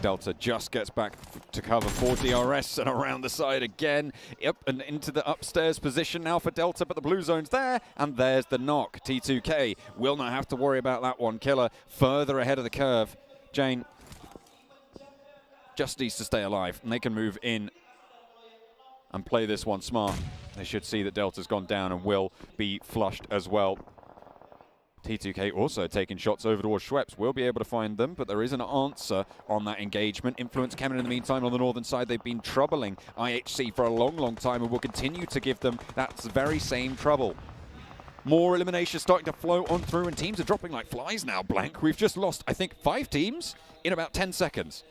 Delta just gets back to cover for DRS and around the side again. Yep, and into the upstairs position now for Delta, but the blue zone's there, and there's the knock. T2K will not have to worry about that one. Killer further ahead of the curve. Jane just needs to stay alive, and they can move in and play this one smart. They should see that Delta's gone down and will be flushed as well. T2K also taking shots over towards Schweppes. Will be able to find them, but there is an answer on that engagement. Influence Kemen in the meantime on the northern side. They've been troubling IHC for a long, long time and will continue to give them that very same trouble. More eliminations starting to flow on through, and teams are dropping like flies now, Blank. We've just lost, I think, 5 teams in about 10 seconds.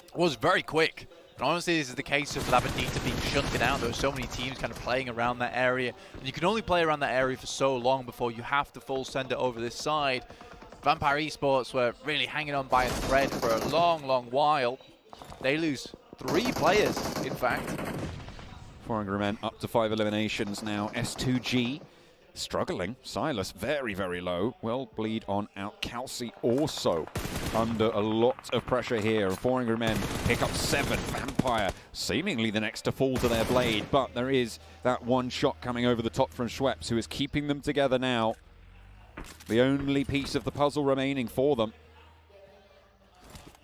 It was very quick. And honestly, this is the case of La Bandita being shunted out. There are so many teams kind of playing around that area. And you can only play around that area for so long before you have to full send it over this side. Vampire Esports were really hanging on by a thread for a long, long while. They lose 3 players, in fact. 4 Angry Men up to 5 eliminations now. S2G struggling. Silas very, very low. Will bleed on out. Kelsey also under a lot of pressure here. 4 Angry Men pick up 7. Vampire seemingly the next to fall to their blade, but there is that one shot coming over the top from Schweppes, who is keeping them together now. The only piece of the puzzle remaining for them.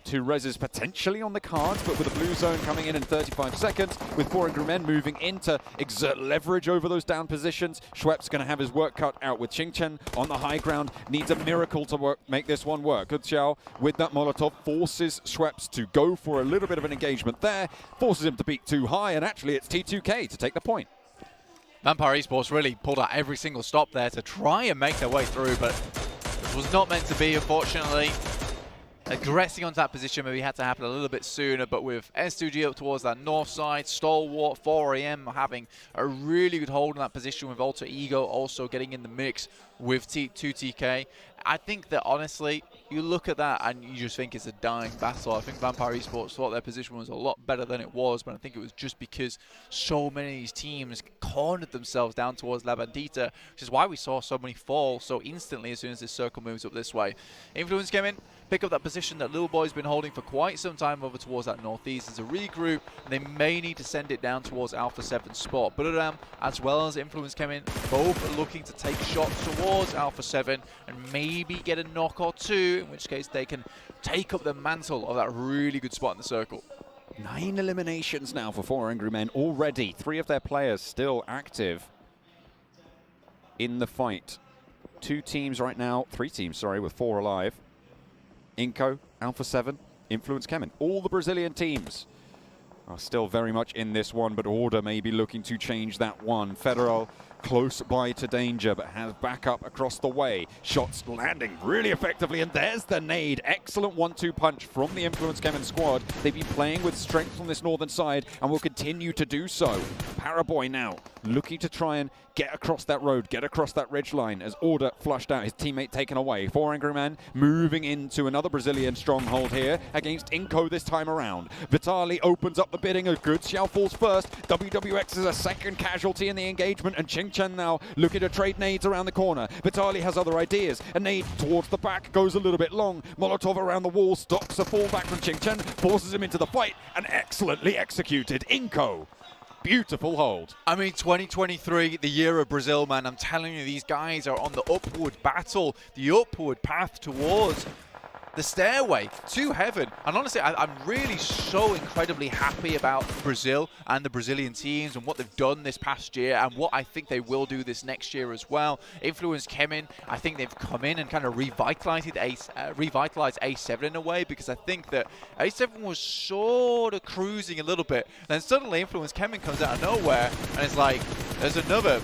2 reses potentially on the cards, but with a blue zone coming in 35 seconds, with 4 Angry Men moving in to exert leverage over those down positions. Schweppes going to have his work cut out with Qingchen on the high ground. Needs a miracle to make this one work. Good Xiao with that Molotov forces Schweppes to go for a little bit of an engagement there, forces him to peak too high, and actually it's T2K to take the point. Vampire Esports really pulled out every single stop there to try and make their way through, but was not meant to be, unfortunately. Aggressing onto that position maybe had to happen a little bit sooner, but with S2G up towards that north side, Stalwart, 4AM having a really good hold on that position with Alter Ego also getting in the mix with 2TK. I think that honestly, you look at that and you just think it's a dying battle. I think Vampire Esports thought their position was a lot better than it was, but I think it was just because so many of these teams cornered themselves down towards La Bandita, which is why we saw so many fall so instantly as soon as this circle moves up this way. Influence came in, pick up that position that Little Boy's been holding for quite some time over towards that northeast as a regroup, and they may need to send it down towards Alpha 7's spot. Buradam, as well as Influence came in, both are looking to take shots towards Alpha 7 and maybe get a knock or two, in which case they can take up the mantle of that really good spot in the circle. 9 eliminations now for 4 Angry Men already. 3 of their players still active in the fight. 2 teams right now, 3 teams, sorry, with 4 alive. Inco, Alpha 7, Influence Kemen. All the Brazilian teams are still very much in this one, but Order may be looking to change that one. Federal close by to danger, but has backup across the way. Shots landing really effectively, and there's the nade. Excellent 1-2 punch from the Influence Kemen squad. They've been playing with strength on this northern side and will continue to do so. Paraboy now looking to try and get across that road, get across that ridge line as Order flushed out, his teammate taken away. 4 Angry Men moving into another Brazilian stronghold here against Inco this time around. Vitali opens up the bidding, a good Xiao falls first. WWX is a second casualty in the engagement, and Ching Chen now looking to trade nades around the corner. Vitali has other ideas. A nade towards the back goes a little bit long. Molotov around the wall stops a fallback from Ching Chen, forces him into the fight, and excellently executed. Inco. Beautiful hold. I mean, 2023, the year of Brazil, man. I'm telling you, these guys are on the upward battle, the upward path towards the stairway to heaven. And honestly, I'm really so incredibly happy about Brazil and the Brazilian teams and what they've done this past year and what I think they will do this next year as well. Influence Kemen, I think they've come in and kind of revitalized A7 in a way, because I think that A7 was sort of cruising a little bit. And then suddenly Influence Kemen comes out of nowhere and it's like, there's another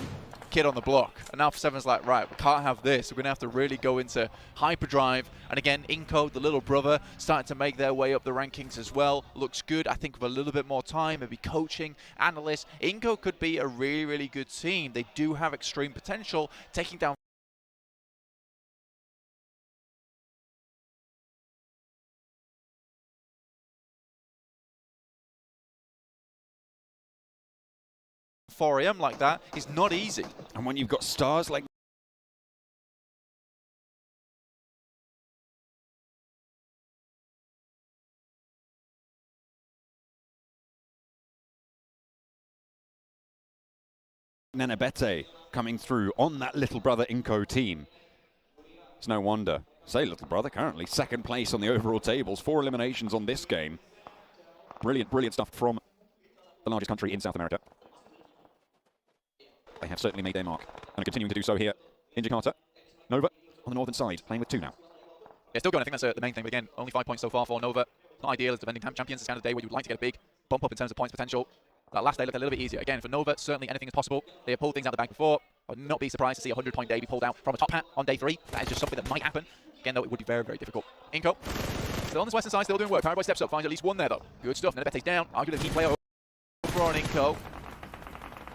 kid on the block, and Alpha 7's like, right, we can't have this. We're going to have to really go into hyperdrive. And again, Inco, the little brother, starting to make their way up the rankings as well. Looks good. I think with a little bit more time, maybe coaching, analysts, Inco could be a really, really good team. They do have extreme potential, taking down 4AM like that is not easy. And when you've got stars like Nenebete coming through on that little brother Inco team, it's no wonder. Say little brother, currently second place on the overall tables, 4 eliminations on this game. Brilliant, brilliant stuff from the largest country in South America. They have certainly made their mark and are continuing to do so here in Jakarta. Nova on the northern side, playing with 2 now. Yeah, still going. I think that's the main thing. But again, only 5 points so far for Nova. Not ideal as defending champions. It's kind of the day where you'd like to get a big bump up in terms of points potential. That last day looked a little bit easier. Again, for Nova, certainly anything is possible. They have pulled things out of the bank before. I would not be surprised to see a 100-point day be pulled out from a top hat on day 3. That is just something that might happen. Again, though, it would be very, very difficult. Inco, still on this western side, still doing work. Paraboy steps up, finds at least 1 there, though. Good stuff. Nenebete's down. Arguably the key player over on Inco.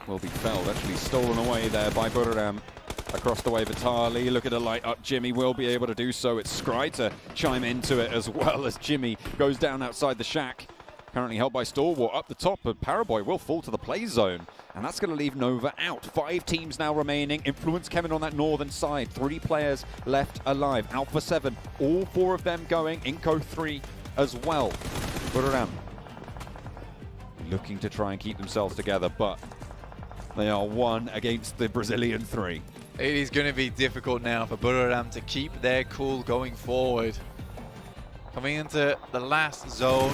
Will be felled, actually stolen away there by Buradam. Across the way, Vitali, look at a light up. Jimmy will be able to do so. It's Scry to chime into it as well as Jimmy goes down outside the shack. Currently held by Stalwart up the top, but Paraboy will fall to the play zone. And that's going to leave Nova out. 5 teams now remaining. Influence Kemen on that northern side. 3 players left alive. Alpha 7, all 4 of them going. Inco 3 as well. Buradam looking to try and keep themselves together, but they are 1 against the Brazilian 3. It is going to be difficult now for Buradam to keep their cool going forward. Coming into the last zone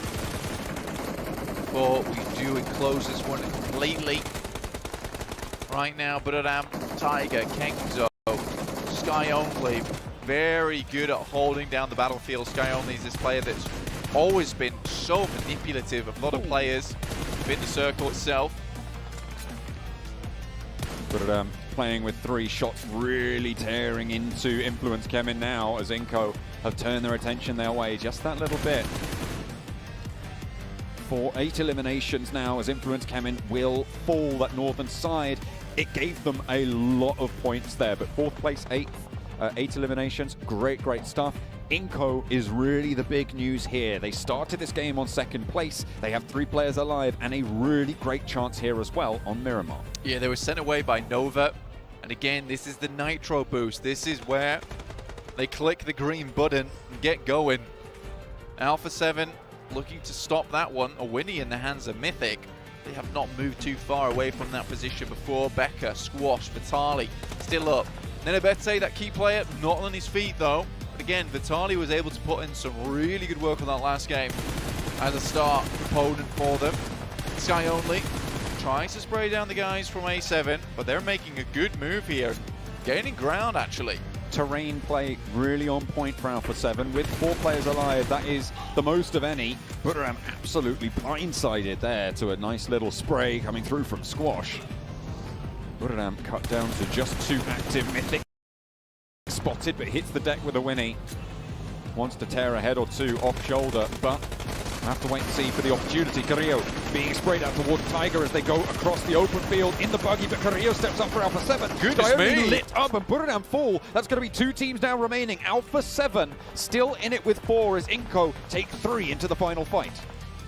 before we do enclose this one completely. Right now, Buradam, Tiger, Kengzo, Sky Only, very good at holding down the battlefield. Sky Only is this player that's always been so manipulative of a lot of players within the circle itself. But playing with 3 shots, really tearing into Influence Kemin now as Inco have turned their attention their way just that little bit. For 8 eliminations now as Influence Kemin will fall that northern side. It gave them a lot of points there, but 4th place, 8 eliminations, great stuff. Inco is really the big news here. They started this game on 2nd place. They have 3 players alive and a really great chance here as well on Miramar. Yeah, they were sent away by Nova. And again, this is the Nitro boost. This is where they click the green button and get going. Alpha 7 looking to stop that one. A Winnie in the hands of Mythic. They have not moved too far away from that position before. Becca, Squash, Vitali still up. Nenebete, that key player, not on his feet though. But again, Vitali was able to put in some really good work on that last game as a start opponent for them. Sky Only tries to spray down the guys from A7, but they're making a good move here. Gaining ground, actually. Terrain play really on point for Alpha 7 with 4 players alive. That is the most of any. Buram absolutely blindsided there to a nice little spray coming through from Squash. Buram cut down to just 2 active. Mythic spotted but hits the deck with a Winnie. Wants to tear a head or 2 off shoulder, but have to wait and see for the opportunity. Carrillo being sprayed out towards Tiger as they go across the open field in the buggy, but Carrillo steps up for Alpha 7. Goodness me! Lit up and Buram full. That's going to be 2 teams now remaining. Alpha 7 still in it with 4 as Inco take 3 into the final fight.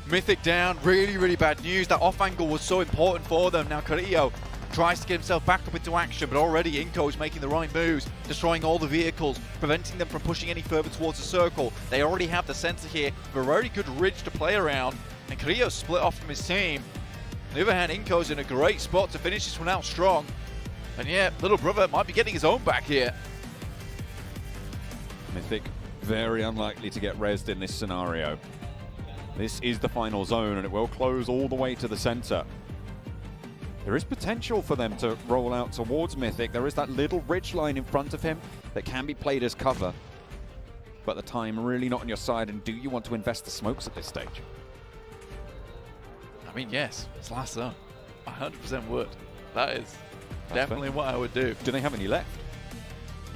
Mythic down, really bad news. That off angle was so important for them. Now Carrillo tries to get himself back up into action, but already Inco is making the right moves, destroying all the vehicles, preventing them from pushing any further towards the circle. They already have the center here, a very good ridge to play around, and Carrillo's split off from his team. On the other hand, Inco's in a great spot to finish this one out strong. And yeah, little brother might be getting his own back here. Mythic very unlikely to get rezzed in this scenario. This is the final zone and it will close all the way to the center. There is potential for them to roll out towards Mythic. There is that little ridge line in front of him that can be played as cover. But the time really not on your side, and do you want to invest the smokes at this stage? I mean, yes, it's last zone. 100% would. That's definitely what I would do. Do they have any left?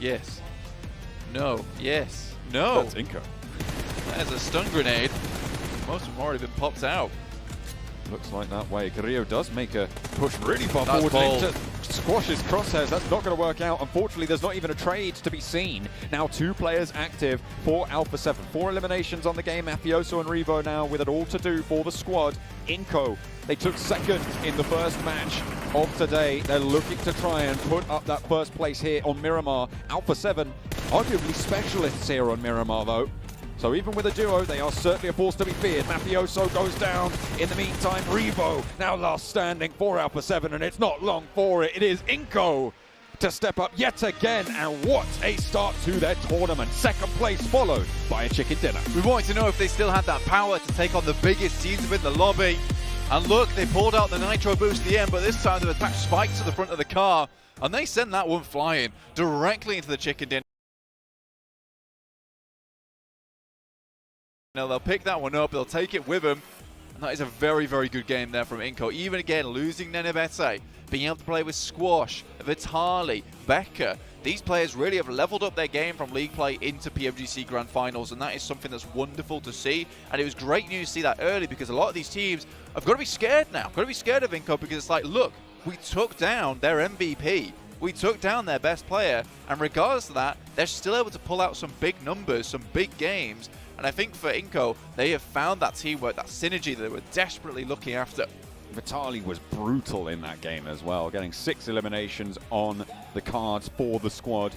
Yes. No. Yes. No. That's Inco. That is a stun grenade. Most of them have already been popped out. Looks like that way. Carrillo does make a push really far That's forward into Squash's crosshairs. That's not going to work out. Unfortunately, there's not even a trade to be seen. Now 2 players active for Alpha 7. 4 eliminations on the game. Mafioso and Revo now with it all to do for the squad. Inco, they took 2nd in the first match of today. They're looking to try and put up that 1st place here on Miramar. Alpha 7, arguably specialists here on Miramar though. So even with a duo, they are certainly a force to be feared. Mafioso goes down. In the meantime, Revo now last standing for Alpha 7, and it's not long for it. It is Inco to step up yet again, and what a start to their tournament. 2nd place followed by a chicken dinner. We wanted to know if they still had that power to take on the biggest teams within the lobby. And look, they pulled out the Nitro boost at the end, but this time they've attached spikes to the front of the car, and they send that one flying directly into the chicken dinner. Now they'll pick that one up, they'll take it with them, and that is a very good game there from Inco. Even again, losing Nenebete, being able to play with Squash, Vitali, Becca. These players really have leveled up their game from league play into PMGC Grand Finals, and that is something that's wonderful to see. And it was great news to see that early, because a lot of these teams have got to be scared now, got to be scared of Inco, because it's like, look, we took down their MVP. We took down their best player, and regardless of that, they're still able to pull out some big numbers, some big games. And I think for Inco, they have found that teamwork, that synergy that they were desperately looking after. Vitali was brutal in that game as well, getting 6 eliminations on the cards for the squad.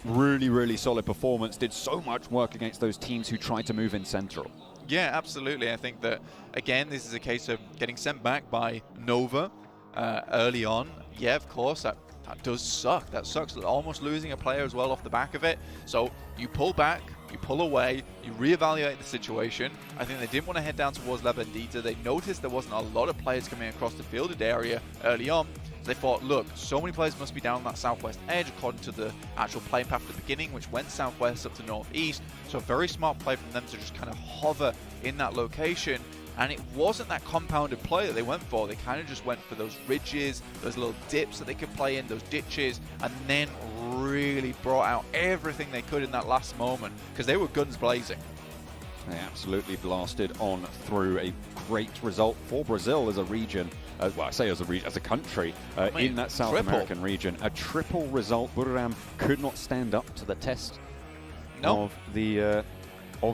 Really solid performance. Did so much work against those teams who tried to move in central. Yeah, absolutely. I think that, again, this is a case of getting sent back by Nova early on. Yeah, of course, that does suck. That sucks. Almost losing a player as well off the back of it. So you pull back, you pull away, you reevaluate the situation. I think they didn't want to head down towards La Bendita. They noticed there wasn't a lot of players coming across the fielded area early on. So they thought, look, so many players must be down that southwest edge according to the actual playing path at the beginning, which went southwest up to northeast. So a very smart play from them to just kind of hover in that location. And it wasn't that compounded play that they went for. They kind of just went for those ridges, those little dips that they could play in, those ditches, and then really brought out everything they could in that last moment because they were guns blazing. They absolutely blasted on through. A great result for Brazil as a region. Well, I say as a country in that South American region. A triple result. Buriram could not stand up to the test of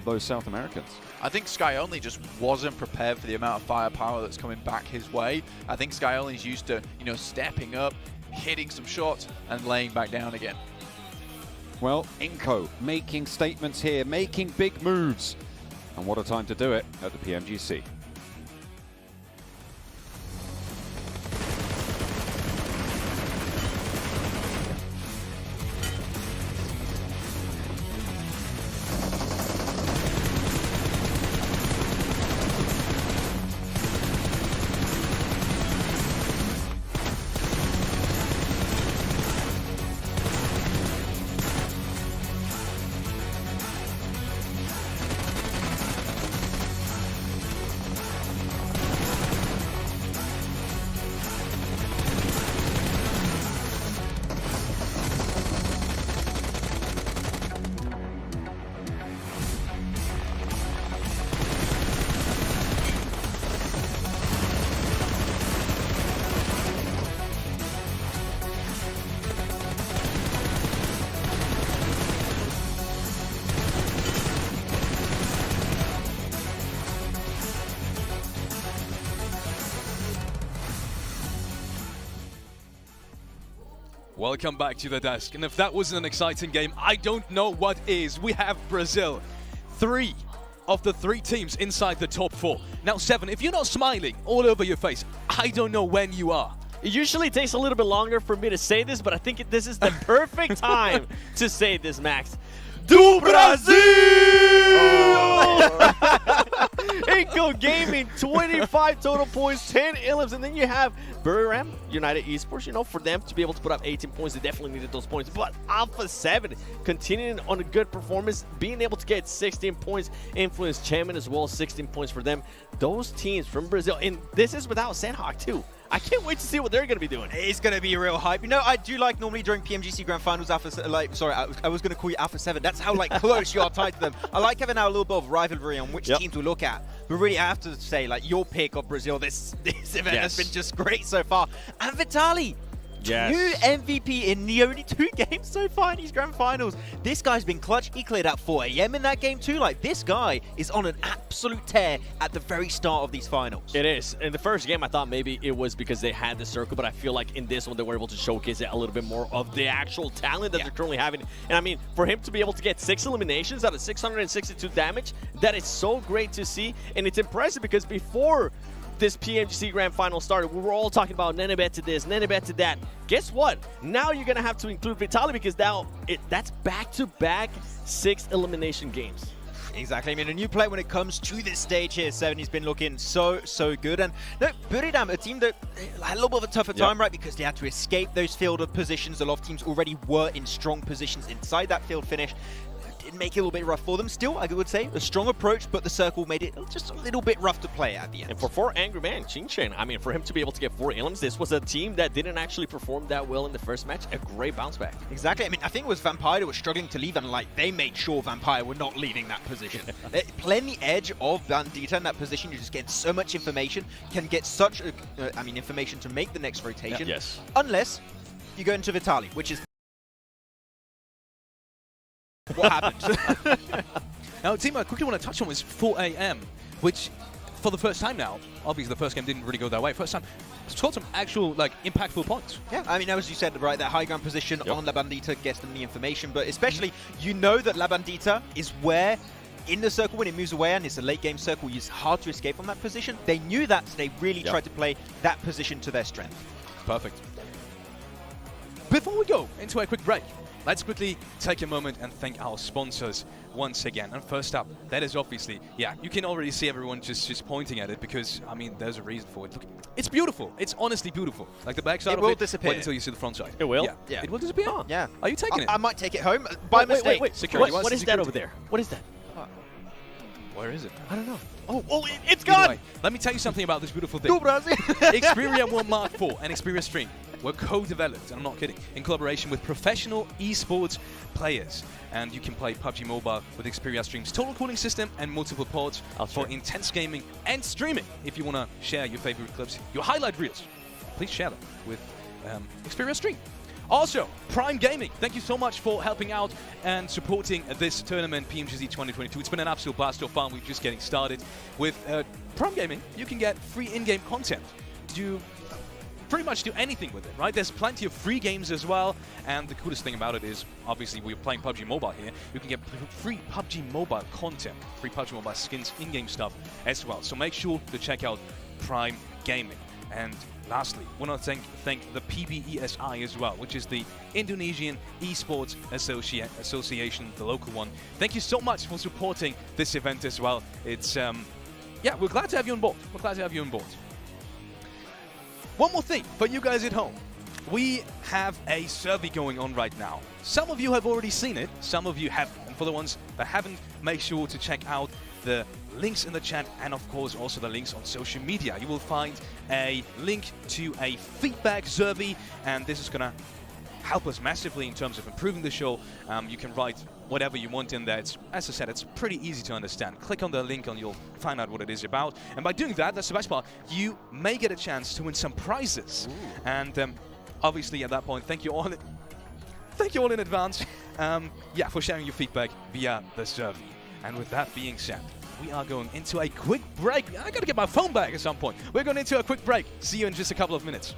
those South Americans. I think Sky Only just wasn't prepared for the amount of firepower that's coming back his way. I think Sky Only's used to, stepping up, hitting some shots, and laying back down again. Well, Inco making statements here, making big moves. And what a time to do it at the PMGC. Welcome back to the desk. And if that wasn't an exciting game, I don't know what is. We have Brazil. 3 of the 3 teams inside the top 4. Now, Seven, if you're not smiling all over your face, I don't know when you are. It usually takes a little bit longer for me to say this, but I think this is the perfect time to say this, Max. Do Brasil! Inco Gaming, 25 total points, 10 elims, and then you have Buriram United Esports. For them to be able to put up 18 points, they definitely needed those points. But Alpha 7 continuing on a good performance, being able to get 16 points, Influence Champion as well, 16 points for them. Those teams from Brazil, and this is without Sandhawk too. I can't wait to see what they're going to be doing. It's going to be a real hype. I do like normally during PMGC Grand Finals, I was going to call you Alpha 7. That's how close you are tied to them. I like having now a little bit of rivalry on which team to look at. But really, I have to say, your pick of Brazil this event has been just great so far. And Vitali, new MVP in the only 2 games so far in these Grand Finals. This guy's been clutch. He cleared out 4 AM in that game too. This guy is on an absolute tear at the very start of these finals. It is. In the first game, I thought maybe it was because they had the circle, but I feel like in this one, they were able to showcase it a little bit more of the actual talent that they're currently having. And I mean, for him to be able to get 6 eliminations out of 662 damage, that is so great to see. And it's impressive because before this PMGC Grand Final started, we were all talking about Nenebet to this, Nenebet to that. Guess what? Now you're going to have to include Vitali because now that's back-to-back 6 elimination games. Exactly. I mean, a new player when it comes to this stage here, Seven, he's been looking so good. And no, Buriram, a team that had a little bit of a tougher time, right? Because they had to escape those field of positions. A lot of teams already were in strong positions inside that field finish. Did make it a little bit rough for them. Still, I would say, a strong approach, but the circle made it just a little bit rough to play at the end. And for 4 Angry Man, Qingchen, I mean, for him to be able to get 4 elims, this was a team that didn't actually perform that well in the first match. A great bounce back. Exactly. I mean, I think it was Vampire that was struggling to leave, and they made sure Vampire were not leaving that position. Playing the edge of Bandita in that position, you just get so much information, can get such, information to make the next rotation. Yes. Unless you go into Vitali, which is what happened. Now, team I quickly want to touch on was 4 AM, which for the first time now, obviously the first game didn't really go that way. First time, scored some actual impactful points. Yeah, I mean, as you said, right, that high ground position on La Bandita gets them the information, but especially that La Bandita is where in the circle when it moves away and it's a late game circle, it's hard to escape from that position. They knew that, so they really tried to play that position to their strength. Perfect. Before we go into a quick break, let's quickly take a moment and thank our sponsors once again. And first up, that is obviously, you can already see everyone just pointing at it because, I mean, there's a reason for it. Look, it's beautiful. It's honestly beautiful. Like the backside of it will disappear. Wait until you see the front side. It will? Yeah. It will disappear? Oh, yeah. Are you taking it? I might take it home by mistake. Wait. Security. What is that over there? What is that? Where is it? I don't know. Oh, it's Either gone! way, let me tell you something about this beautiful thing. Go Brazil! Xperia One Mark IV and Xperia Stream were co-developed, and I'm not kidding, in collaboration with professional esports players. And you can play PUBG Mobile with Xperia Stream's total cooling system and multiple ports for intense gaming and streaming. If you want to share your favorite clips, your highlight reels, please share them with Xperia Stream. Also, Prime Gaming, thank you so much for helping out and supporting this tournament, PMGC 2022. It's been an absolute blast so far. We're just getting started. With Prime Gaming, you can get free in-game content. You pretty much do anything with it, right? There's plenty of free games as well, and the coolest thing about it is, obviously, we're playing PUBG Mobile here. You can get free PUBG Mobile content, free PUBG Mobile skins, in-game stuff as well. So make sure to check out Prime Gaming. And lastly, I want to thank the PBESI as well, which is the Indonesian Esports Association, the local one. Thank you so much for supporting this event as well. It's, yeah, we're glad to have you on board. We're glad to have you on board. One more thing for you guys at home. We have a survey going on right now. Some of you have already seen it, some of you haven't. And for the ones that haven't, make sure to check out the links in the chat and of course also the links on social media. You will find a link to a feedback survey, and this is gonna help us massively in terms of improving the show. You can write whatever you want in there. It's, as I said, it's pretty easy to understand. Click on the link and you'll find out what it is about. And by doing that, that's the best part, you may get a chance to win some prizes. Ooh. And obviously at that point, thank you all in advance yeah, for sharing your feedback via the survey. And with that being said, we are going into a quick break. I gotta get my phone back at some point. We're going into a quick break. See you in just a couple of minutes.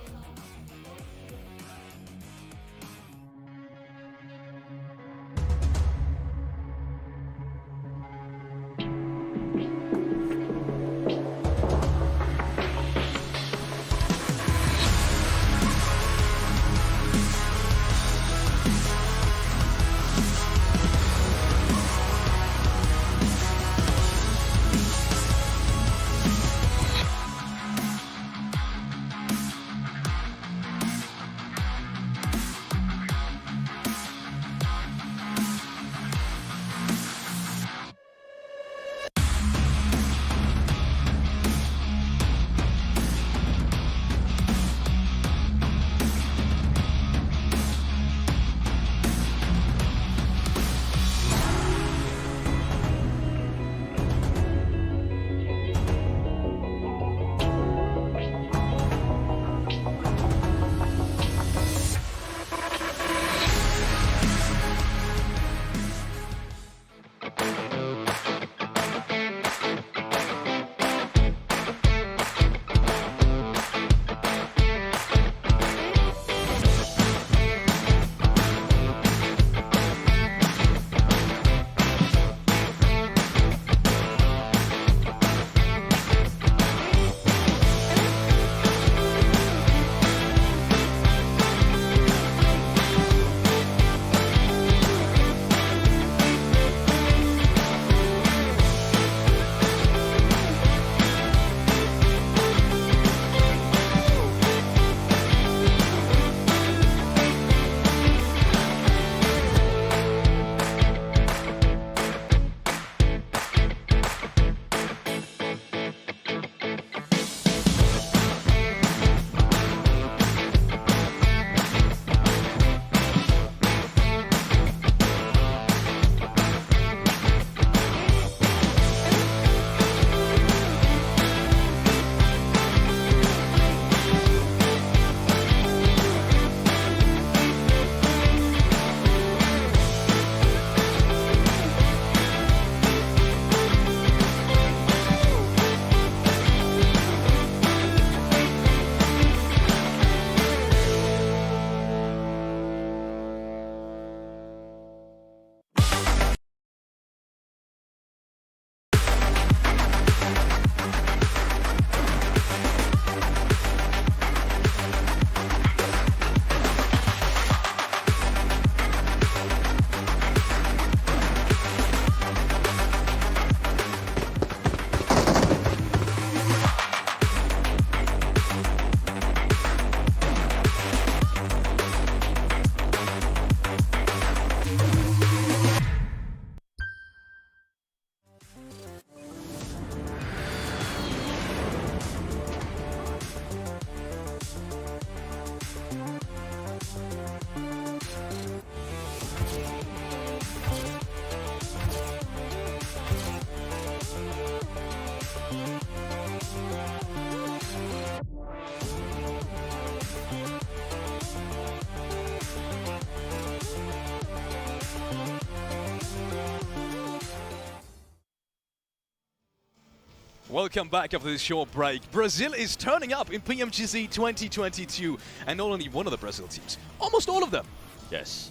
welcome back after this short break. Brazil is turning up in PMGC 2022, and not only one of the Brazil teams, almost all of them. Yes.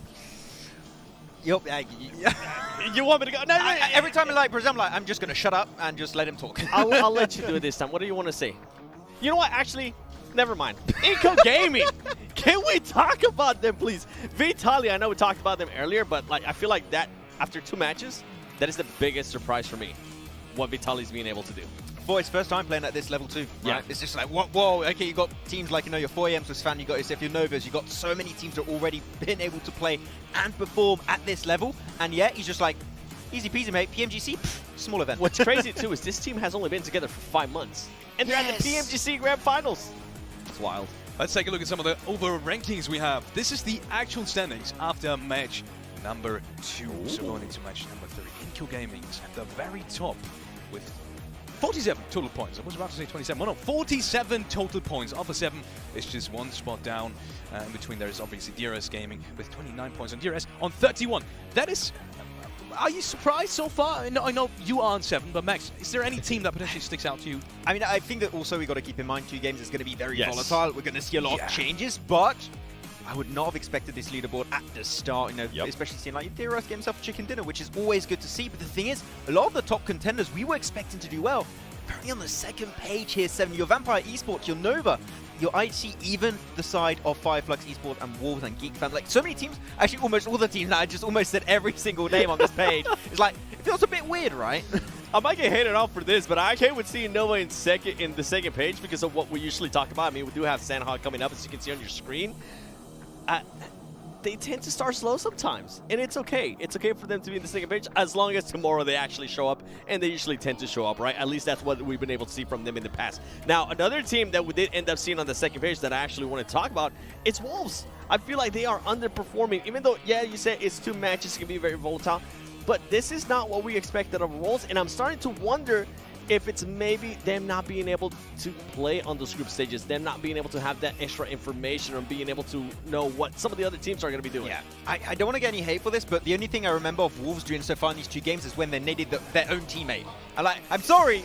You want me to go? No, every time I like Brazil, I'm like, I'm just going to shut up and just let him talk. I'll let you do it this time. What do you want to say? You know what? Actually, never mind. Inco Gaming. Can we talk about them, please? Vitaly, I know we talked about them earlier, but like I feel like that after 2 matches, that is the biggest surprise for me. What Vitaly's being able to do. Boys, first time playing at this level too. Right? Yeah. It's just like, whoa, okay, you got teams like, your 4AMs with Svan, you got yourself your Novas, you got so many teams that already been able to play and perform at this level, and yet he's just like, easy peasy, mate, PMGC, small event. What's crazy too is this team has only been together for 5 months, and they're at the PMGC Grand Finals. It's wild. Let's take a look at some of the overall rankings we have. This is the actual standings after match number 2. So going into match number 3. Inco Gaming's at the very top with 47 total points. I was about to say 27. Well, no, 47 total points. Alpha 7 is just 1 spot down. In between there is obviously DRS Gaming with 29 points on DRS on 31. That is... Are you surprised so far? I know you are on 7, but Max, is there any team that potentially sticks out to you? I mean, I think that also we got to keep in mind 2 games is going to be very volatile. We're going to see a lot of changes, but I would not have expected this leaderboard at the start, especially seeing like DRS get himself a chicken dinner, which is always good to see. But the thing is, a lot of the top contenders we were expecting to do well. Currently on the second page here, 7. Your Vampire Esports, your Nova, your IC, even the side of Fireflux Esports and Wolves and Geek Fans. Like so many teams, actually almost all the teams that I just almost said every single name on this page. It's like, it feels a bit weird, right? I might get hated off for this, but I okay with seeing Nova in the second page because of what we usually talk about. I mean, we do have Sandhog coming up, as you can see on your screen. They tend to start slow sometimes, and it's okay. It's okay for them to be in the second page as long as tomorrow they actually show up, and they usually tend to show up, right? At least that's what we've been able to see from them in the past. Now, another team that we did end up seeing on the second page that I actually want to talk about, it's Wolves. I feel like they are underperforming, even though, yeah, you said it's 2 matches, it can be very volatile, but this is not what we expected of Wolves, and I'm starting to wonder if it's maybe them not being able to play on those group stages, them not being able to have that extra information or being able to know what some of the other teams are going to be doing. Yeah, I don't want to get any hate for this, but the only thing I remember of Wolves doing so far in these 2 games is when they needed their own teammate. I'm sorry,